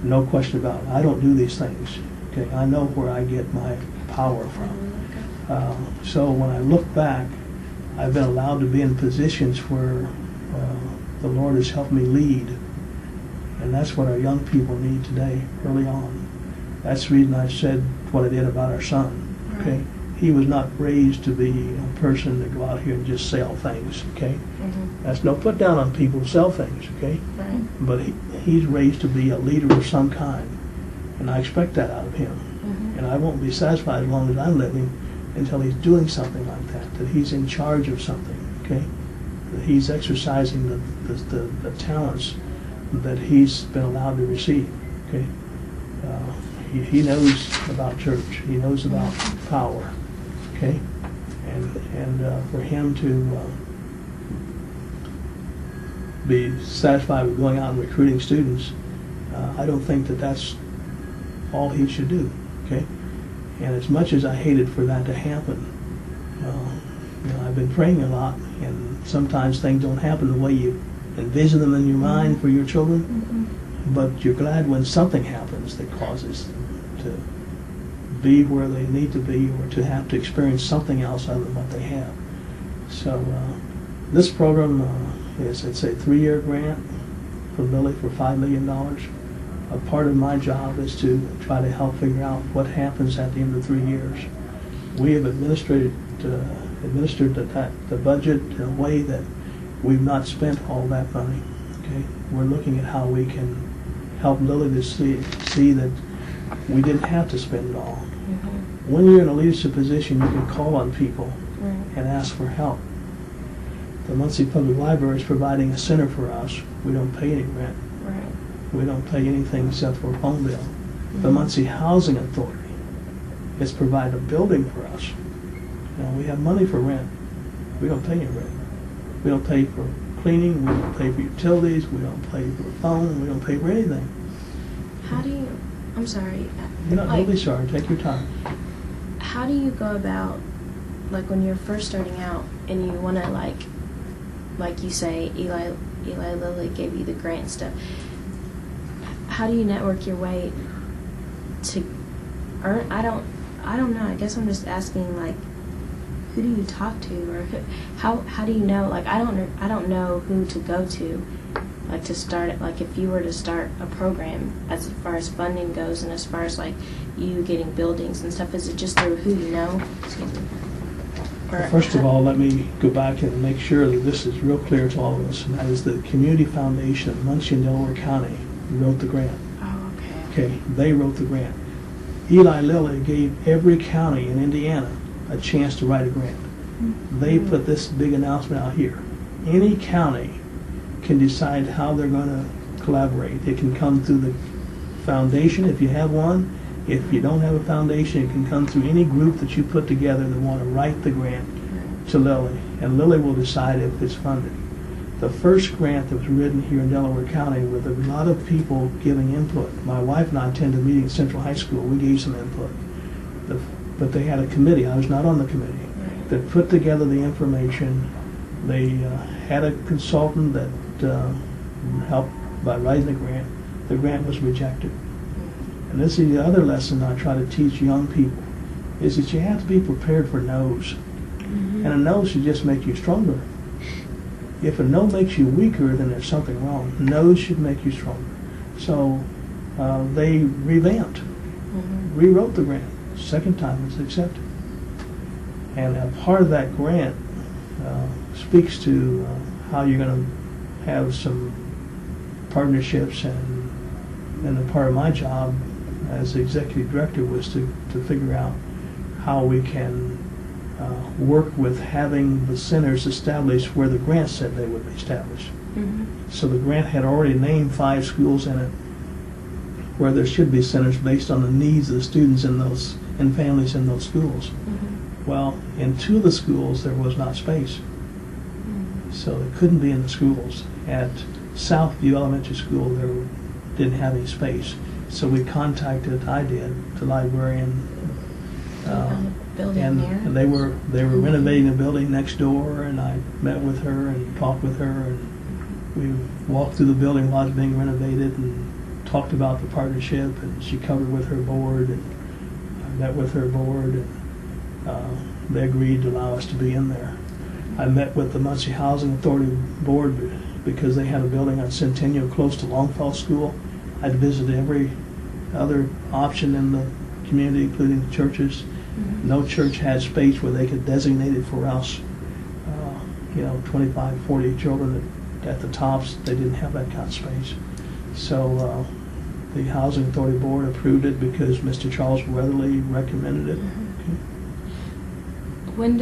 No question about it. I don't do these things. Okay? I know where I get my power from. So when I look back, I've been allowed to be in positions where the Lord has helped me lead. And that's what our young people need today, early on. That's the reason I said what I did about our son. Okay? He was not raised to be a person to go out here and just sell things, okay? Mm-hmm. That's no put down on people who sell things, okay? Right. But he's raised to be a leader of some kind, and I expect that out of him. Mm-hmm. And I won't be satisfied as long as I'm living until he's doing something like that he's in charge of something, okay? That he's exercising the talents that he's been allowed to receive, okay? He knows about church. He knows about power. Okay, and for him to be satisfied with going out and recruiting students, I don't think that that's all he should do. Okay, and as much as I hated for that to happen, I've been praying a lot, and sometimes things don't happen the way you envision them in your mind for your children. Mm-hmm. But you're glad when something happens that causes them to be where they need to be, or to have to experience something else other than what they have. So this program it's a 3-year grant from Lilly for $5 million. A part of my job is to try to help figure out what happens at the end of 3 years. We have administered the budget in a way that we've not spent all that money. Okay, we're looking at how we can help Lilly to see that we didn't have to spend it all. Mm-hmm. When you're in a leadership position, you can call on people and ask for help. The Muncie Public Library is providing a center for us. We don't pay any rent. Right. We don't pay anything except for a phone bill. Mm-hmm. The Muncie Housing Authority has provided a building for us. We have money for rent. We don't pay any rent. We don't pay for cleaning. We don't pay for utilities. We don't pay for a phone. We don't pay for anything. How do you... I'm sorry. You're not really sorry. Take your time. How do you go about, like when you're first starting out and you want to, like you say, Eli Lilly gave you the grant stuff. How do you network your way to earn? I don't know. I guess I'm just asking, like, who do you talk to, or how do you know? Like, I don't know who to go to, like, to start it. Like, if you were to start a program, as far as funding goes, and as far as like you getting buildings and stuff, is it just through who you know? Excuse me. Or First of all, let me go back and make sure that this is real clear to all of us, and that is the Community Foundation of Muncie and Delaware County wrote the grant. Oh, okay. Okay, they wrote the grant. Eli Lilly gave every county in Indiana a chance to write a grant. They put this big announcement out here. Any county can decide how they're going to collaborate. It can come through the foundation if you have one. If you don't have a foundation, it can come through any group that you put together that want to write the grant to Lilly, and Lilly will decide if it's funded. The first grant that was written here in Delaware County with a lot of people giving input. My wife and I attended a meeting at Central High School. We gave some input. But they had a committee. I was not on the committee. That put together the information. They had a consultant that helped by writing the grant. The grant was rejected. And this is the other lesson I try to teach young people, is that you have to be prepared for no's. And a no should just make you stronger. If a no makes you weaker, then there's something wrong. No's should make you stronger. So they revamped, rewrote the grant. Second time it was accepted. And a part of that grant speaks to how you're going to have some partnerships, and a part of my job as the executive director was to figure out how we can work with having the centers established where the grant said they would be established. So the grant had already named 5 schools in it where there should be centers based on the needs of the students in those and families in those schools. Well, in 2 of the schools there was not space. So it couldn't be in the schools. At Southview Elementary School there didn't have any space. So we contacted, I did, the librarian, and they were renovating a building next door, and I met with her and talked with her, and we walked through the building while it was being renovated and talked about the partnership, and she covered with her board, and I met with her board, and they agreed to allow us to be in there. I met with the Muncie Housing Authority board because they had a building on Centennial close to Longfellow School. I'd visited every other option in the community, including the churches. No church had space where they could designate it for us. 25, 40 children at the tops, they didn't have that kind of space. So the Housing Authority Board approved it because Mr. Charles Weatherly recommended it. When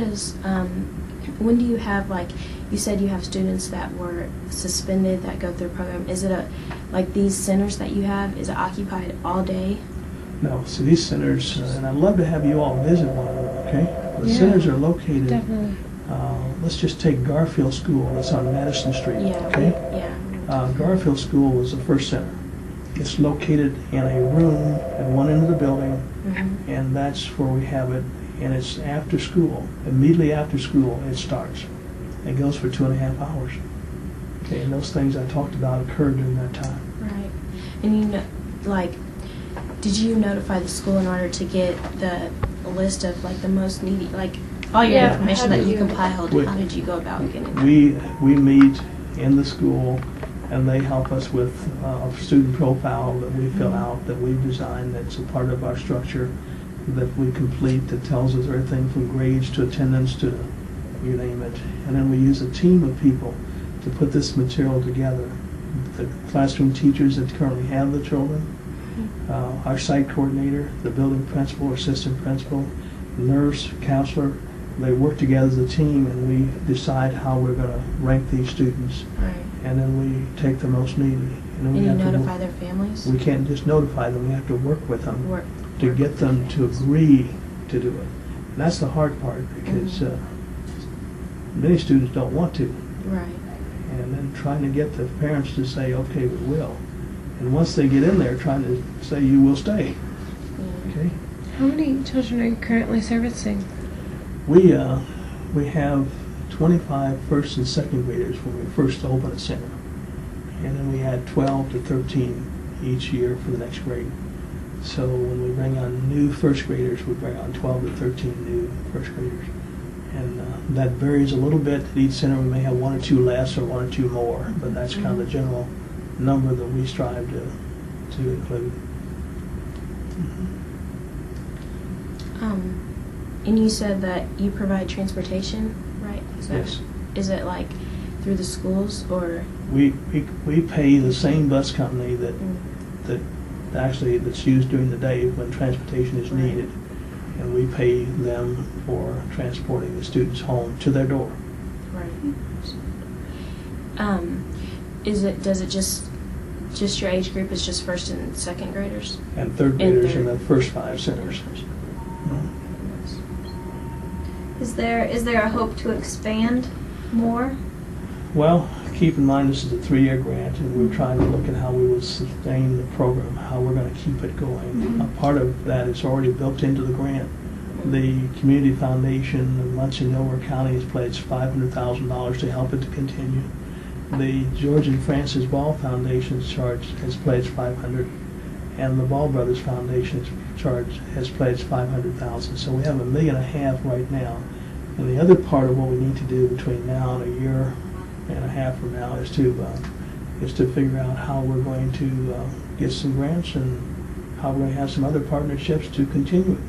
do you have, like, you said you have students that were suspended that go through a program. Is it like these centers that you have, is it occupied all day? No, so these centers, and I'd love to have you all visit one of them, okay? The centers are located, Definitely. Let's just take Garfield School, that's on Madison Street, okay? Garfield School was the first center. It's located in a room at one end of the building, and that's where we have it, and it's after school. Immediately after school, it starts. It goes for 2.5 hours. Okay, and those things I talked about occurred during that time. Right. And did you notify the school in order to get the list of, like, the most needy, like, all your information that you compiled? How did you go about getting that? We meet in the school, and they help us with a student profile that we fill out, that we design, that's a part of our structure that we complete, that tells us everything from grades to attendance to you name it. And then we use a team of people to put this material together. The classroom teachers that currently have the children, our site coordinator, the building principal, assistant principal, nurse, counselor, they work together as a team, and we decide how we're going to rank these students. Right. And then we take the most needy. And then we have notify their families? We can't just notify them, we have to work with them to get them to agree to do it. And that's the hard part, because many students don't want to. Right. And then trying to get the parents to say, okay, we will. And once they get in there, trying to say, you will stay. Okay? How many children are you currently servicing? We have 25 first and second graders when we first opened a center. and then we add 12 to 13 each year for the next grade. So when we bring on new first graders, we bring on 12 to 13 new first graders. And that varies a little bit. At each center we may have 1 or 2 less or 1 or 2 more, but that's kind of the general number that we strive to include. And you said that you provide transportation, right? Yes. Is it like through the schools or? We pay the same bus company that that's used during the day when transportation is needed, and we pay them for transporting the students home to their door. Right. Does it just your age group is just first and second graders? And third graders in the first 5 centers. Is there a hope to expand more? Well, keep in mind this is a 3-year grant, and we're trying to look at how we will sustain the program, how we're going to keep it going. A part of that is already built into the grant. The Community Foundation of Muncie and Delaware County has pledged $500,000 to help it to continue. The George and Francis Ball Foundation has pledged $500,000, and the Ball Brothers Foundation has pledged $500,000. So we have $1.5 million right now. And the other part of what we need to do between now and a year and a half from now is to figure out how we're going to get some grants and how we're going to have some other partnerships to continue it.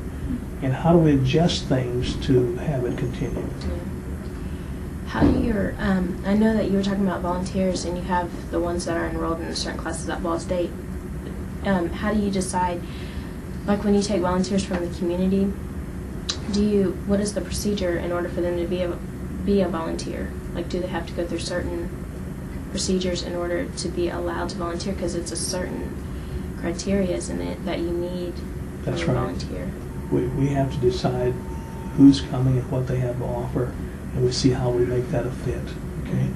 And how do we adjust things to have it continue? How do your, I know that you were talking about volunteers and you have the ones that are enrolled in certain classes at Ball State. How do you decide, like when you take volunteers from the community, what is the procedure in order for them to be a volunteer? Like, do they have to go through certain procedures in order to be allowed to volunteer? Because it's a certain criteria, isn't it, that you need to volunteer? We have to decide who's coming and what they have to offer, and we see how we make that a fit. Okay.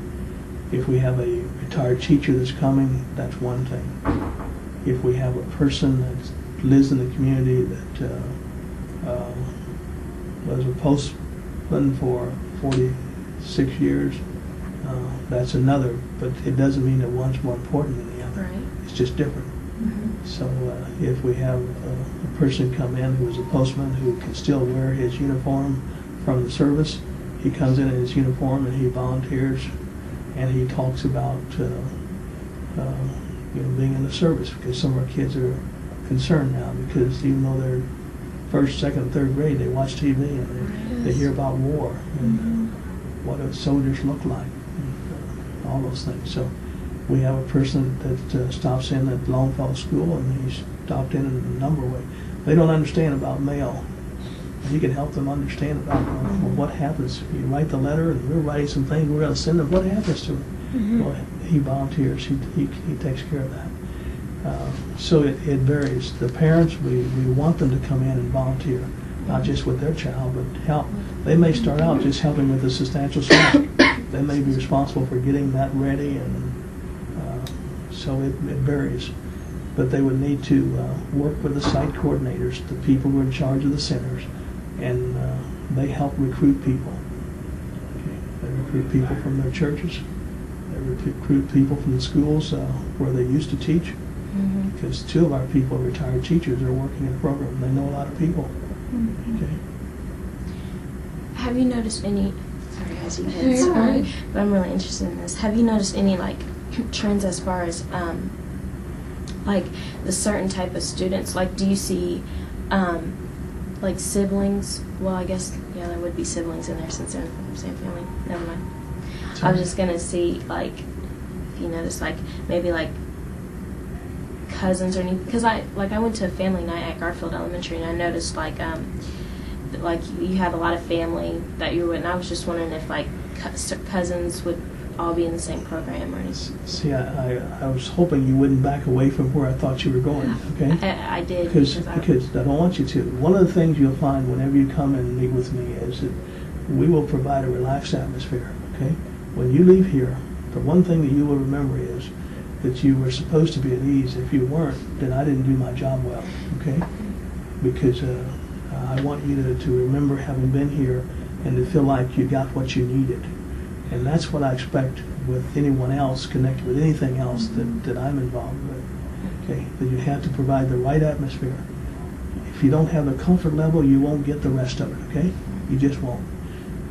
If we have a retired teacher that's coming, that's one thing. If we have a person that lives in the community that was a postman for 46 years, that's another. But it doesn't mean that one's more important than the other. Right. It's just different. So if we have a person come in who is a postman who can still wear his uniform from the service, he comes in his uniform and he volunteers, and he talks about being in the service, because some of our kids are concerned now because even though they're first, second, third grade, they watch TV and they hear about war and what do soldiers look like, and all those things. So we have a person that stops in at Longfellow School, and he's stopped in a number of ways. They don't understand about mail. He can help them understand about what happens. You write the letter, and we're writing some things we're going to send them. What happens to them? Well, he volunteers. He takes care of that. So it varies. The parents, we want them to come in and volunteer, not just with their child, but help. They may start out just helping with the substantial snack. They may be responsible for getting that ready, and so it varies. But they would need to work with the site coordinators, the people who are in charge of the centers, and they help recruit people. Okay. They recruit people from their churches. They recruit people from the schools where they used to teach, because 2 of our people, retired teachers, are working in the program. They know a lot of people. Okay. Have you noticed any? Sorry, guys, you can. Sorry, but I'm really interested in this. Have you noticed any trends as far as like the certain type of students? Like, do you see like siblings? Well, I guess there would be siblings in there since they're from the same family. Never mind. I was just gonna see if you notice maybe cousins or anything, because I went to a family night at Garfield Elementary, and I noticed you have a lot of family that you were with, and I was just wondering if cousins would all be in the same program or anything. See, I was hoping you wouldn't back away from where I thought you were going, okay? I did. Because I don't want you to. One of the things you'll find whenever you come and meet with me is that we will provide a relaxed atmosphere, okay? When you leave here, the one thing that you will remember is that you were supposed to be at ease. If you weren't, then I didn't do my job well, okay? Because I want you to remember having been here and to feel like you got what you needed. And that's what I expect with anyone else, connected with anything else that I'm involved with. Okay, that you have to provide the right atmosphere. If you don't have the comfort level, you won't get the rest of it, okay? You just won't.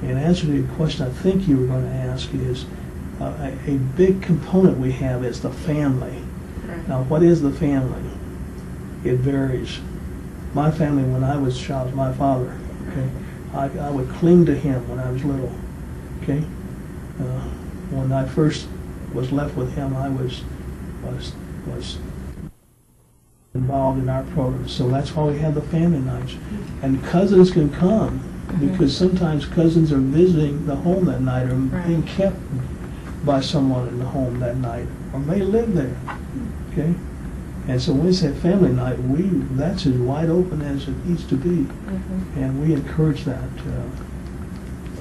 And answer to the question I think you were going to ask is, a big component we have is the family. Right. Now, what is the family? It varies. My family, when I was a child, my father, okay? I would cling to him when I was little, okay? When I first was left with him, I was involved in our program. So that's why we have the family nights. And cousins can come because sometimes cousins are visiting the home that night or being kept by someone in the home that night or may live there. Okay? And so when we say family night, that's as wide open as it needs to be. And we encourage that.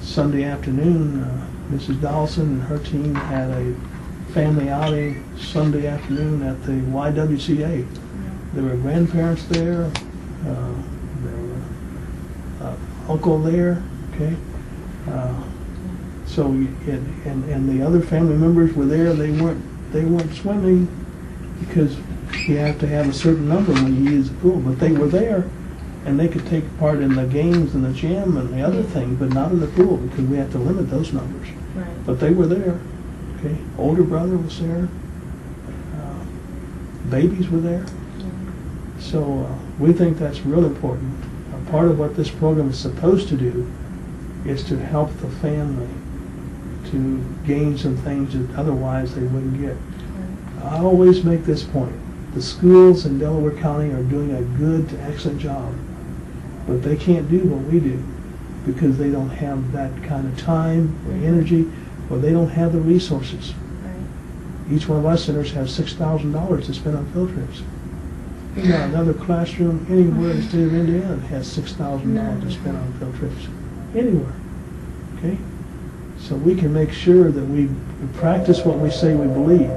Sunday afternoon, Mrs. Dawson and her team had a family outing Sunday afternoon at the YWCA. There were grandparents there, there were uncle there, okay? So and the other family members were there. They weren't swimming because you have to have a certain number when you use the pool, but they were there and they could take part in the games and the gym and the other things, but not in the pool because we have to limit those numbers. Right. But they were there, okay? Older brother was there. Babies were there. So we think that's real important. Part of what this program is supposed to do is to help the family to gain some things that otherwise they wouldn't get. I always make this point. The schools in Delaware County are doing a good to excellent job, but they can't do what we do because they don't have that kind of time or energy, or they don't have the resources. Each one of our centers has $6,000 to spend on field trips. There's not another classroom anywhere in the state of Indiana that has $6,000 to spend on field trips. Anywhere. Okay? So we can make sure that we practice what we say we believe.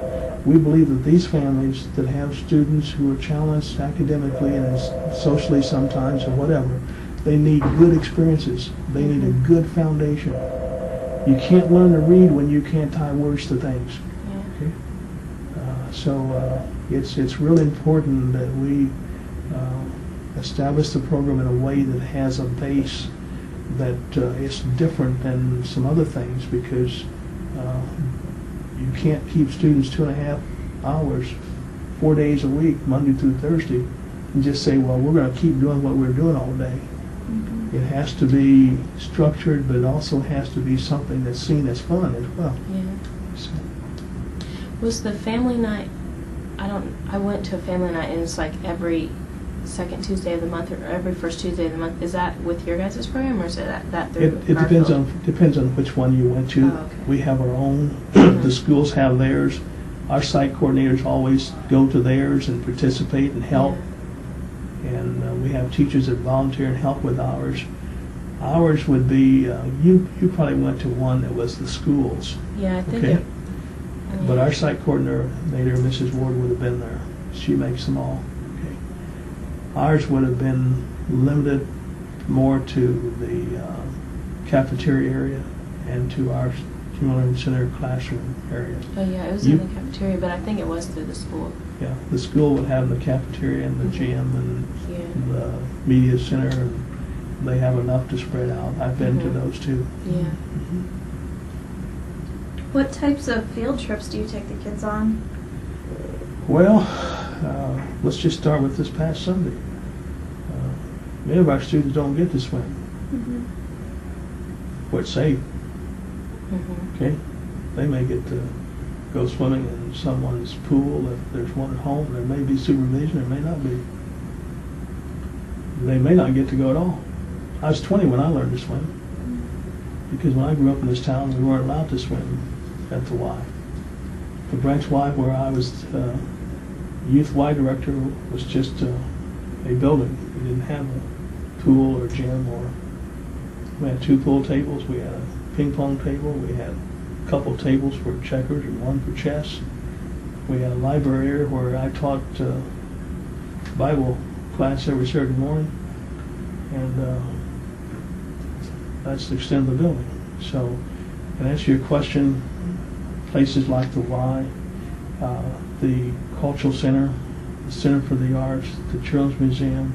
We believe that these families that have students who are challenged academically and socially sometimes or whatever, they need good experiences. They need a good foundation. You can't learn to read when you can't tie words to things. Okay? So it's really important that we establish the program in a way that has a base that is different than some other things, because you can't keep students 2.5 hours, 4 days a week, Monday through Thursday, and just say, well, we're going to keep doing what we're doing all day. It has to be structured, but it also has to be something that's seen as fun as well. Yeah. So. Was the family night, I went to a family night and it's like every second Tuesday of the month or every first Tuesday of the month. Is that with your guys' program or is that through It depends on which one you went to. Oh, okay. We have our own. The schools have theirs. Our site coordinators always go to theirs and participate and help. Yeah. And we have teachers that volunteer and help with ours. Ours would be, you probably went to one that was the schools. Yeah, I think Okay. But our site coordinator, Mrs. Ward, would have been there. She makes them all. Okay. Ours would have been limited more to the cafeteria area and to our community center classroom area. Oh yeah, it was in the cafeteria, but I think it was through the school. Yeah, the school would have the cafeteria and the gym and the media center, and they have enough to spread out. I've been to those too. Yeah. What types of field trips do you take the kids on? Well, let's just start with this past Sunday. Many of our students don't get to swim. Well, it's safe. Okay? They may get to go swimming in someone's pool. If there's one at home, there may be supervision, there may not be. They may not get to go at all. I was 20 when I learned to swim, because when I grew up in this town, we weren't allowed to swim at the Y. The Branch Y, where I was youth Y director, was just a building. We didn't have a pool or gym, or we had 2 pool tables, we had a ping pong table, we had a couple tables for checkers and one for chess. We had a library area where I taught Bible class every Saturday morning, and that's the extent of the building. So, to answer your question, places like the Y, the Cultural Center, the Center for the Arts, the Children's Museum.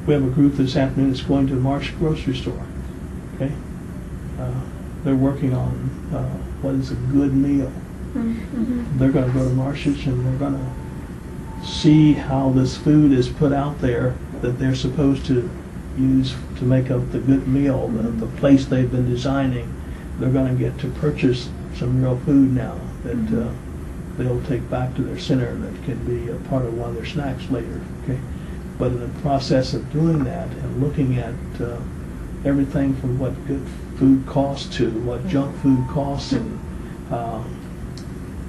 We have a group this afternoon that's going to Marsh grocery store. Okay, they're working on what is a good meal. Mm-hmm. They're going to go to Marsh's and they're going to see how this food is put out there that they're supposed to use to make up the good meal, the place they've been designing. They're going to get to purchase some real food now that they'll take back to their center that can be a part of one of their snacks later. Okay, but in the process of doing that and looking at everything from what good food costs to what junk food costs, and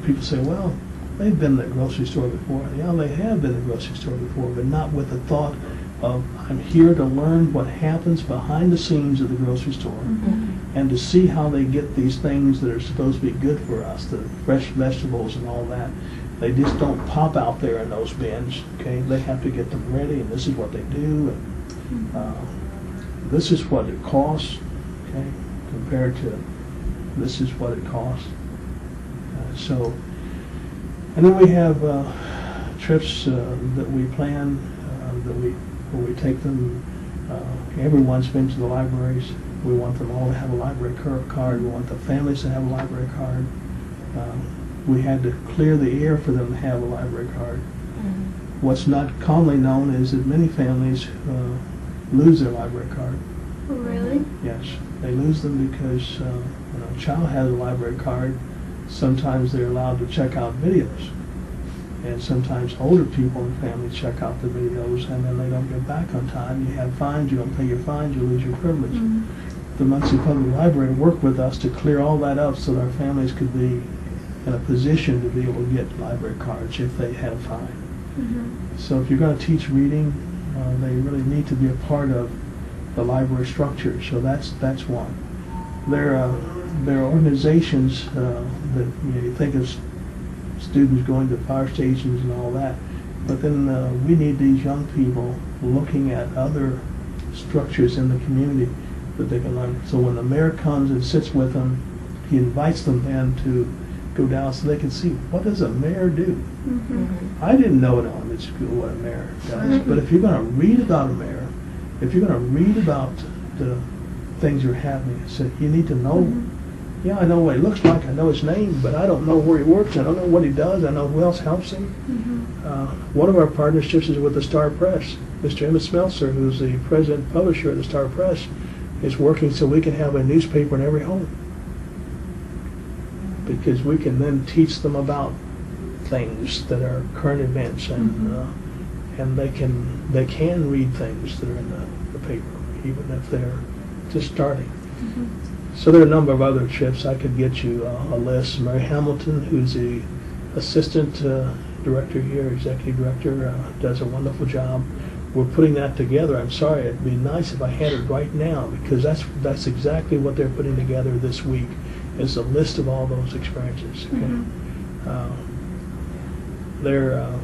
people say, well, they've been to the grocery store before. Yeah, they have been to the grocery store before, but not with the thought of, I'm here to learn what happens behind the scenes of the grocery store and to see how they get these things that are supposed to be good for us, the fresh vegetables and all that. They just don't pop out there in those bins, okay? They have to get them ready, and this is what they do, and this is what it costs, okay, compared to this is what it costs. And then we have trips that we plan where we take them. Everyone's been to the libraries. We want them all to have a library card. We want the families to have a library card. We had to clear the air for them to have a library card. What's not commonly known is that many families lose their library card. Oh, really? Yes, they lose them because when a child has a library card, sometimes they're allowed to check out videos. And sometimes older people in the family check out the videos and then they don't get back on time. You have fines, you don't pay your fines, you lose your privilege. The Muncie Public Library worked with us to clear all that up so that our families could be in a position to be able to get library cards if they had a fine. So if you're going to teach reading, they really need to be a part of the library structure. So that's one. There are organizations that you think of students going to fire stations and all that, but then we need these young people looking at other structures in the community that they can learn. So when the mayor comes and sits with them, he invites them then to go down so they can see, what does a mayor do? I didn't know in elementary school what a mayor does, but if you're going to read about a mayor, if you're going to read about the things that are happening, so you need to know. Yeah, I know what he looks like, I know his name, but I don't know where he works, I don't know what he does, I know who else helps him. One of our partnerships is with the Star Press. Mr. Emmett Smeltzer, who's the president and publisher of the Star Press, is working so we can have a newspaper in every home. Because we can then teach them about things that are current events, and they can read things that are in the paper, even if they're just starting. So there are a number of other trips. I could get you a list. Mary Hamilton, who's the assistant director here, executive director, does a wonderful job. We're putting that together. I'm sorry, it'd be nice if I had it right now, because that's exactly what they're putting together this week, is a list of all those experiences. Okay? There are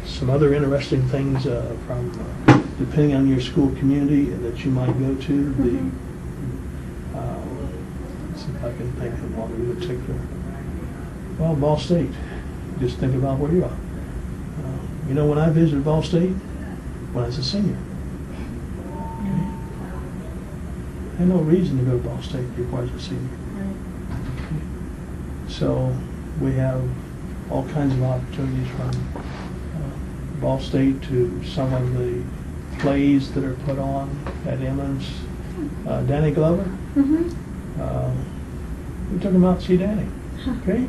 some other interesting things from depending on your school community that you might go to. Let's see if I can think of one in particular. Well, Ball State. Just think about where you are. You know, when I visited Ball State, when I was a senior, okay, I had no reason to go to Ball State before I was a senior. Okay. So we have all kinds of opportunities from Ball State to some of the plays that are put on at Emmons. Danny Glover. We took him out to see Danny. Okay?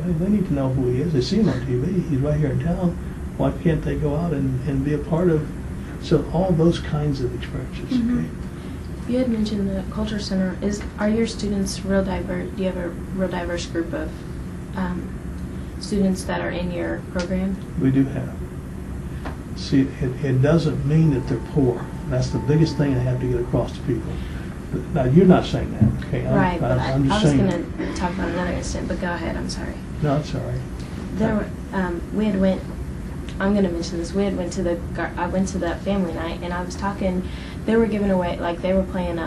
They need to know who he is. They see him on TV. He's right here in town. Why can't they go out and be a part of? So all those kinds of experiences. Okay? You had mentioned the Culture Center. Are your students real diverse? Do you have a real diverse group of students that are in your program? We do have. See, it doesn't mean that they're poor. That's the biggest thing I have to get across to people. Now, you're not saying that, okay? Right, but I'm just I was saying. going to talk about another incident, but go ahead, I'm sorry. No, it's all right. There were, I'm going to mention this, I went to the family night, and I was talking, they were giving away, like they were playing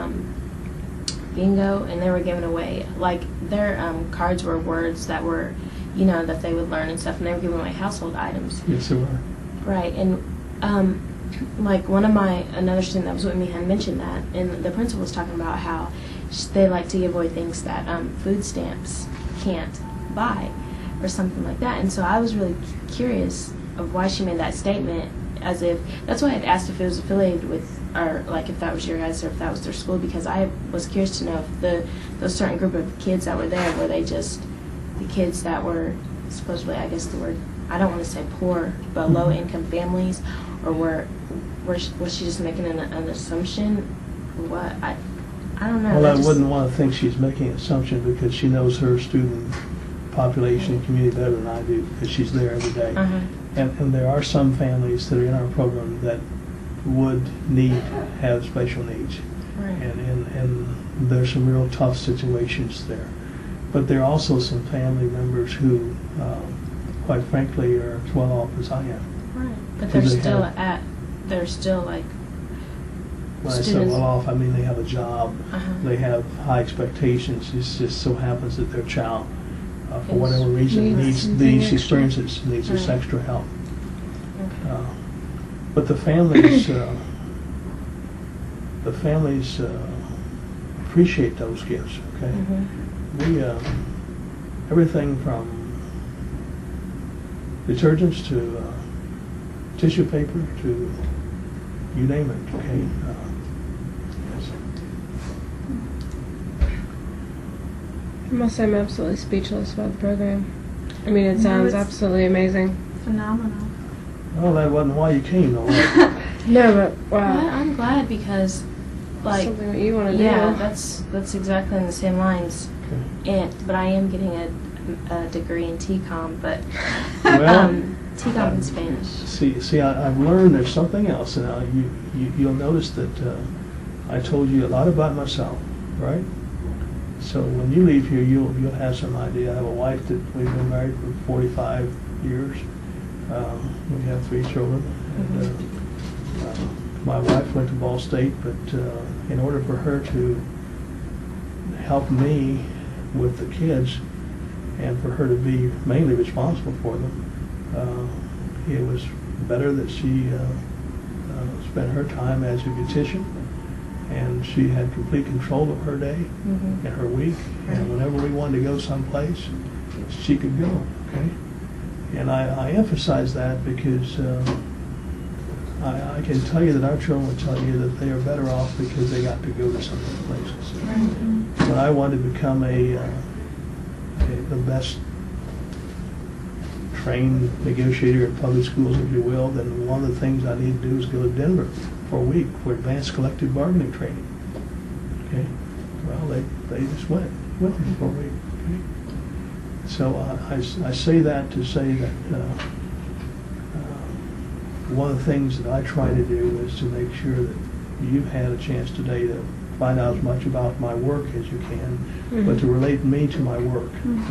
bingo, and they were giving away, like, their cards were words that were, that they would learn and stuff, and they were giving away household items. Yes, they were. Right, and like another student that was with me had mentioned that, and the principal was talking about how they like to give away things that food stamps can't buy, or something like that. And so I was really curious of why she made that statement, as if, that's why I had asked if it was affiliated with, or like if that was your guys or if that was their school, because I was curious to know if those certain group of kids that were there, were they just the kids that were supposedly, I guess the word, I don't want to say poor, but low income families, or was she just making an assumption? What? I don't know. Well, I wouldn't want to think she's making an assumption, because she knows her student population and community better than I do, because she's there every day. Uh-huh. And there are some families that are in our program that would have special needs. Right. And there's some real tough situations there. But there are also some family members who, quite frankly, are as well off as I am. Right. But they're still like, when I say students. well off, I mean they have a job, Uh-huh. they have high expectations. It just so happens that their child, for Yes. whatever reason, Needs needs these extra. experiences, needs this Right. extra help. Okay. But the families, appreciate those gifts. Okay, Mhm. we everything from detergents to tissue paper to you name it. Okay. Yes. I must say I'm absolutely speechless about the program. I mean, it No, sounds it's- absolutely amazing. Phenomenal. Well, that wasn't why you came, though. Was it? No, but Well, wow. I'm glad, because, like, Something that you want to do. yeah, that's exactly in the same lines. Okay. But I am getting a degree in TCOM, but Well, TCOM in Spanish. See, I've learned there's something else, and you'll notice that I told you a lot about myself, right? So when you leave here, you'll have some idea. I have a wife that we've been married for 45 years. We have 3 children. And, my wife went to Ball State, but in order for her to help me with the kids, and for her to be mainly responsible for them, it was better that she spent her time as a beautician, and she had complete control of her day and her week, and whenever we wanted to go someplace, she could go, okay? And I emphasize that because I can tell you that our children will tell you that they are better off because they got to go to some of those places. When I wanted to become the best trained negotiator in public schools, if you will, then one of the things I need to do is go to Denver for a week for advanced collective bargaining training. Okay? Well, they just went with me for a week. Okay? So I say that to say that one of the things that I try to do is to make sure that you've had a chance today to find out as much about my work as you can, but to relate me to my work,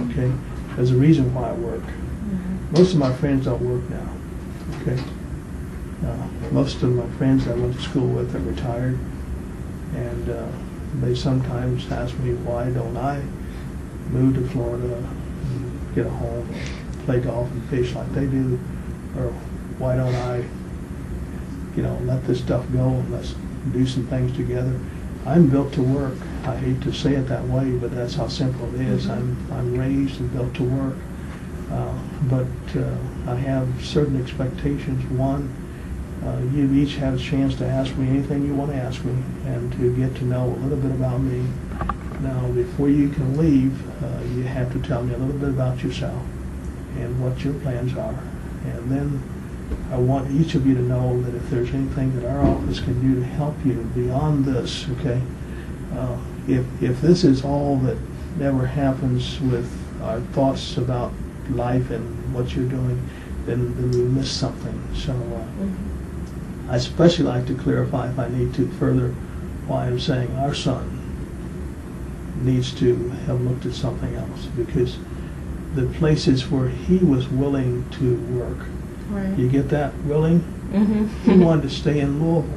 okay? There's a reason why I work. Most of my friends don't work now, okay? Most of my friends I went to school with are retired, and they sometimes ask me, why don't I move to Florida and get a home, play golf and fish like they do, or why don't I, let this stuff go and let's do some things together. I'm built to work. I hate to say it that way, but that's how simple it is. I'm raised and built to work. But I have certain expectations. One, you each have a chance to ask me anything you want to ask me and to get to know a little bit about me. Now, before you can leave, you have to tell me a little bit about yourself and what your plans are. And then I want each of you to know that if there's anything that our office can do to help you beyond this, okay, if this is all that ever happens with our thoughts about life and what you're doing, then we miss something. So I especially like to clarify, if I need to further, why I'm saying our son needs to have looked at something else, because the places where he was willing to work, Right. you get that, willing? Mm-hmm. He wanted to stay in Louisville.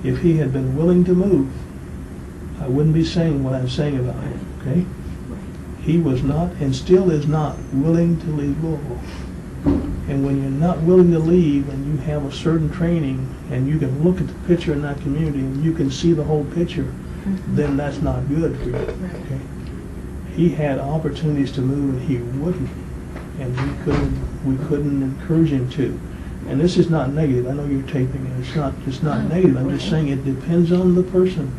If he had been willing to move, I wouldn't be saying what I'm saying about him, okay? He was not, and still is not, willing to leave Louisville. And when you're not willing to leave and you have a certain training and you can look at the picture in that community and you can see the whole picture, then that's not good for you, okay? He had opportunities to move and he wouldn't, and we couldn't encourage him to. And this is not negative. I know you're taping it. It's not negative. I'm just saying it depends on the person.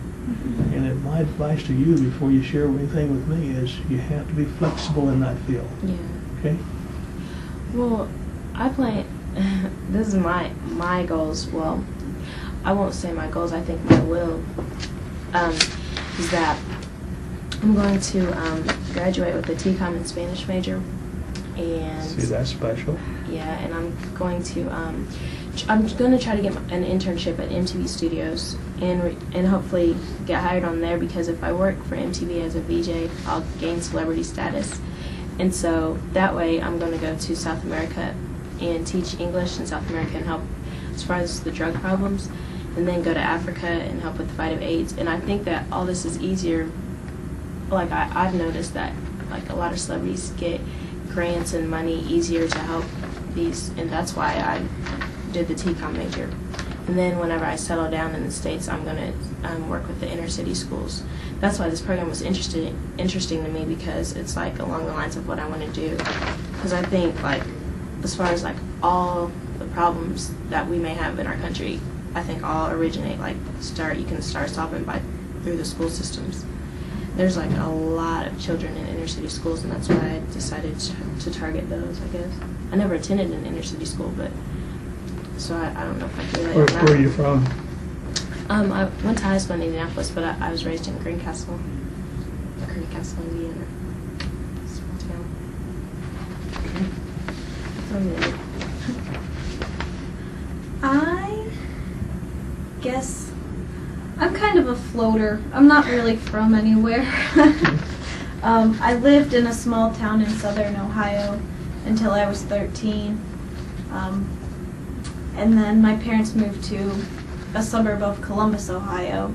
And my advice to you before you share anything with me is you have to be flexible in that field. Yeah. Okay? Well, I plan, this is my goals. Well, I won't say my goals. I think my will is that I'm going to graduate with a TCOM and Spanish major. And see, that's special. yeah, and I'm going to try to get an internship at MTV Studios and hopefully get hired on there, because if I work for MTV as a VJ, I'll gain celebrity status. And so that way I'm going to go to South America and teach English in South America and help as far as the drug problems, and then go to Africa and help with the fight of AIDS. And I think that all this is easier. Like I've noticed that like a lot of celebrities get grants and money easier to help these, and that's why I did the TCOM major. And then whenever I settle down in the States, I'm going to work with the inner city schools. That's why this program was interesting to me, because it's like along the lines of what I want to do. Because I think like as far as like all the problems that we may have in our country, I think all originate you can start solving through the school systems. There's like a lot of children in inner city schools, and that's why I decided to target those, I guess. I never attended an inner city school, but so I don't know if I can relate on that. Where are you from? I went to high school in Indianapolis, but I was raised in Greencastle, Indiana. Small town. Okay. I guess I'm kind of a floater. I'm not really from anywhere. I lived in a small town in southern Ohio until I was 13. And then my parents moved to a suburb of Columbus, Ohio,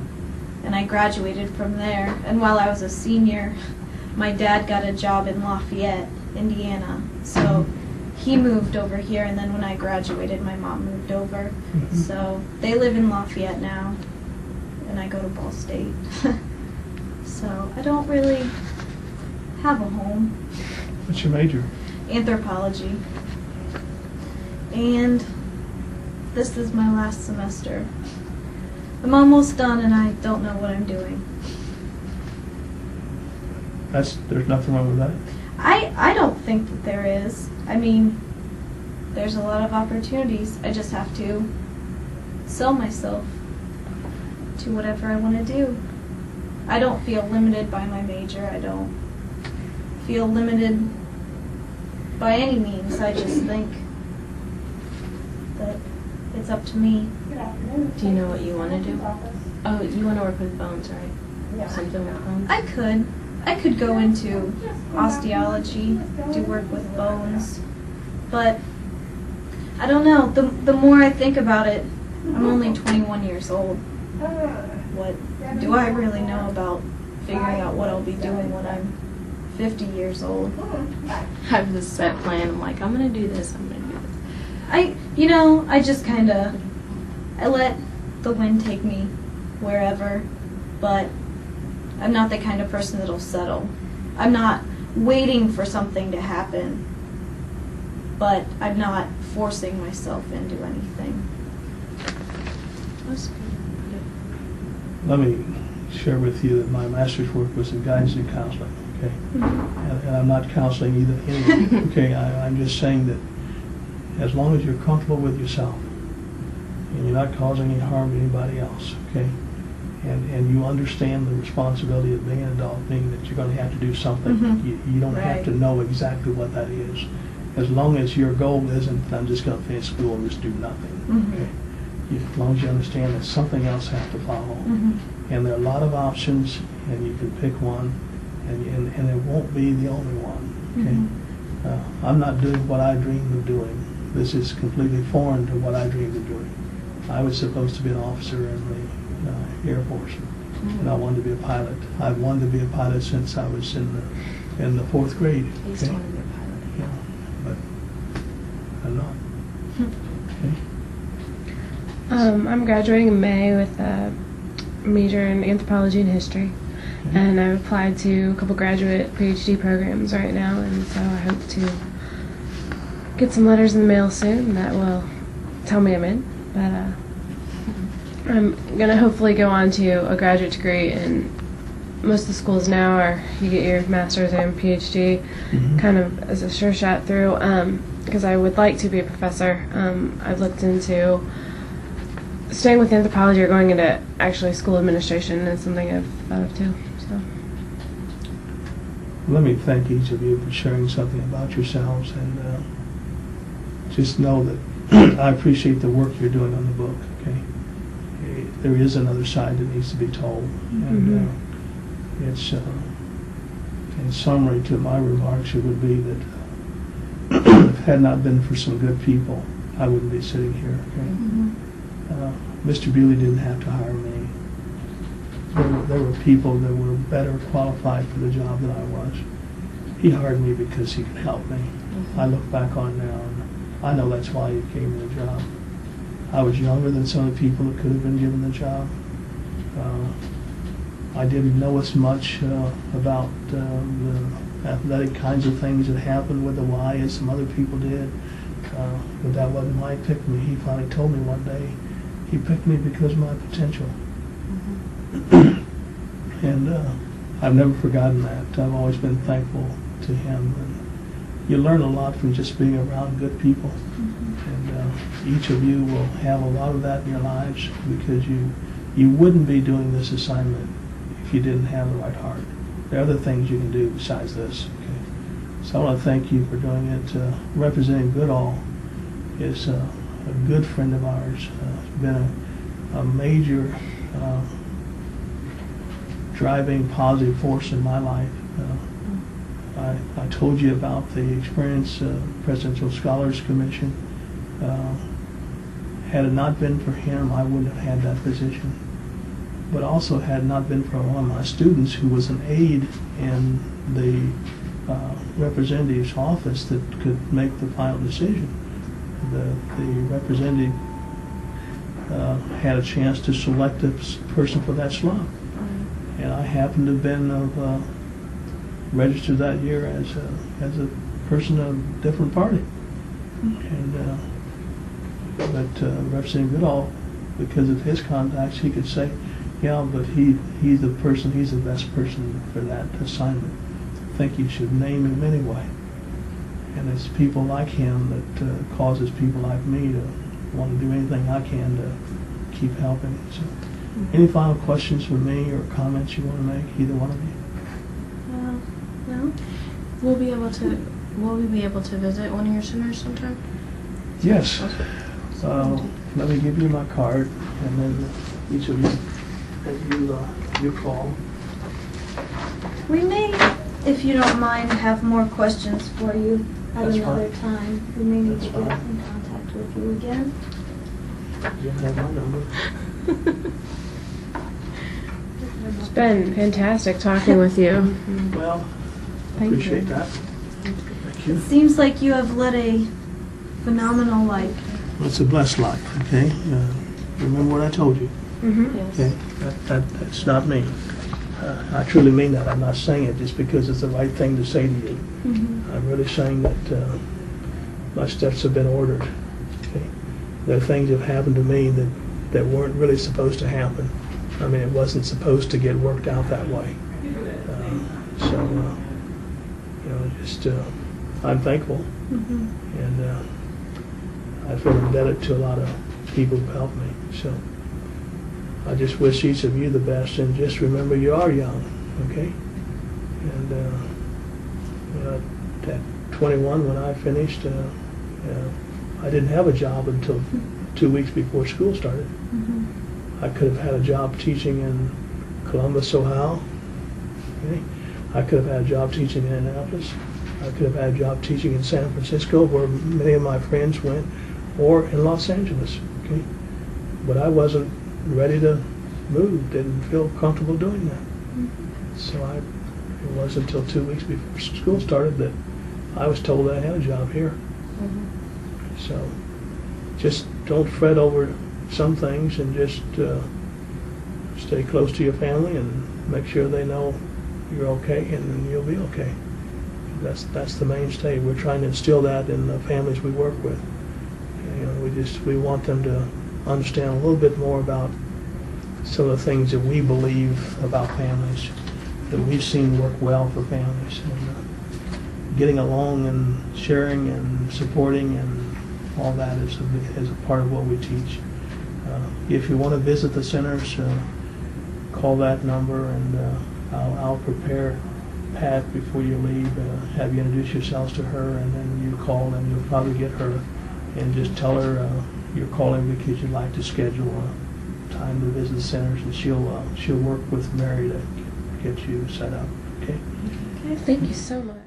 and I graduated from there. And while I was a senior, my dad got a job in Lafayette, Indiana. So he moved over here, and then when I graduated, my mom moved over. Mm-hmm. So they live in Lafayette now, and I go to Ball State. So I don't really have a home. What's your major? Anthropology. And this is my last semester. I'm almost done and I don't know what I'm doing. There's nothing wrong with that? I don't think that there is. I mean, there's a lot of opportunities. I just have to sell myself to whatever I want to do. I don't feel limited by my major. I don't feel limited by any means. I just think that it's up to me. Do you know what you want to do? Oh, you want to work with bones, right? Something with bones? I could go into osteology, do work with bones, but I don't know. The more I think about it, I'm only 21 years old. What do I really know about figuring out what I'll be doing when I'm 50 years old? I have this set plan. I'm like, I'm going to do this, I'm going to do this. I just kind of, I let the wind take me wherever, but I'm not the kind of person that'll settle. I'm not waiting for something to happen, but I'm not forcing myself into anything. That's good. Let me share with you that my master's work was in guidance and counseling, okay? Mm-hmm. And I'm not counseling either, okay? I'm just saying that as long as you're comfortable with yourself and you're not causing any harm to anybody else, okay? And you understand the responsibility of being an adult, meaning that you're going to have to do something. Mm-hmm. You don't have Right. to know exactly what that is. As long as your goal isn't, I'm just going to finish school and just do nothing, Mhm. okay? As long as you understand that something else has to follow. Mm-hmm. And there are a lot of options, and you can pick one, and it won't be the only one, okay? I'm not doing what I dreamed of doing. This is completely foreign to what I dreamed of doing. I was supposed to be an officer in the Air Force. and I wanted to be a pilot. I've wanted to be a pilot since I was in the 4th grade. I used to want to be a pilot. Yeah, but I'm not. Okay. I'm graduating in May with a major in anthropology and history, and I've applied to a couple graduate PhD programs right now, and so I hope to get some letters in the mail soon that will tell me I'm in. But I'm going to hopefully go on to a graduate degree, and most of the schools now are you get your master's and PhD kind of as a sure shot through, because I would like to be a professor. I've looked into staying with anthropology or going into actually school administration is something I've thought of too. So. Let me thank each of you for sharing something about yourselves, and just know that I appreciate the work you're doing on the book. Okay, there is another side that needs to be told, and it's in summary to my remarks, it would be that if it had not been for some good people, I wouldn't be sitting here. Okay? Mr. Bewley didn't have to hire me. There were people that were better qualified for the job than I was. He hired me because he could help me. I look back on now, and I know that's why he gave me the job. I was younger than some of the people that could have been given the job. I didn't know as much about the athletic kinds of things that happened with the Y as some other people did. But that wasn't why he picked me. He finally told me one day he picked me because of my potential. And I've never forgotten that. I've always been thankful to him. And you learn a lot from just being around good people. And each of you will have a lot of that in your lives, because you wouldn't be doing this assignment if you didn't have the right heart. There are other things you can do besides this. Okay? So I want to thank you for doing it. Representing Goodall is a good friend of ours. Been a major driving positive force in my life. I told you about the experience Presidential Scholars Commission. Had it not been for him, I wouldn't have had that position. But also had it not been for one of my students who was an aide in the representative's office that could make the final decision. The representative had a chance to select a person for that slot. And I happened to have been registered that year as a person of a different party. And but Representative Goodall, because of his contacts, he could say, yeah, but he's the best person for that assignment. I think you should name him anyway. And it's people like him that causes people like me to want to do anything I can to keep helping. So, any final questions for me or comments you want to make, either one of you? No. Will we be able to visit one of your centers sometime? Yes. Let me give you my card, and then each of you, you call. We may, if you don't mind, have more questions for you at That's another fine. time. We may need That's to get fine. in contact with you again. You have my number. It's been fantastic talking with you. Well, Thank appreciate you. that. Thank you. It seems like you have led a phenomenal life. Well, it's a blessed life, okay? Remember what I told you, Yes. okay? That's not me. I truly mean that. I'm not saying it just because it's the right thing to say to you. I'm really saying that my steps have been ordered, okay? There are things that have happened to me that weren't really supposed to happen. I mean, it wasn't supposed to get worked out that way. I'm thankful, and I feel indebted to a lot of people who helped me. So I just wish each of you the best, and just remember you are young, okay? And at 21, when I finished, I didn't have a job until 2 weeks before school started. I could have had a job teaching in Columbus, Ohio. Okay? I could have had a job teaching in Annapolis. I could have had a job teaching in San Francisco, where many of my friends went, or in Los Angeles. Okay? But I wasn't ready to moved, didn't feel comfortable doing that. So it wasn't until 2 weeks before school started that I was told I had a job here. So just don't fret over some things, and just stay close to your family and make sure they know you're okay, and then you'll be okay. That's the mainstay. We're trying to instill that in the families we work with. You know, we want them to understand a little bit more about some of the things that we believe about families, that we've seen work well for families, and getting along and sharing and supporting and all that is a part of what we teach. If you want to visit the centers, call that number, and I'll prepare Pat before you leave, have you introduce yourselves to her, and then you call, and you'll probably get her, and just tell her you're calling because you'd like to schedule a time to visit the centers, and she'll work with Mary to get you set up. Okay? Thank you so much.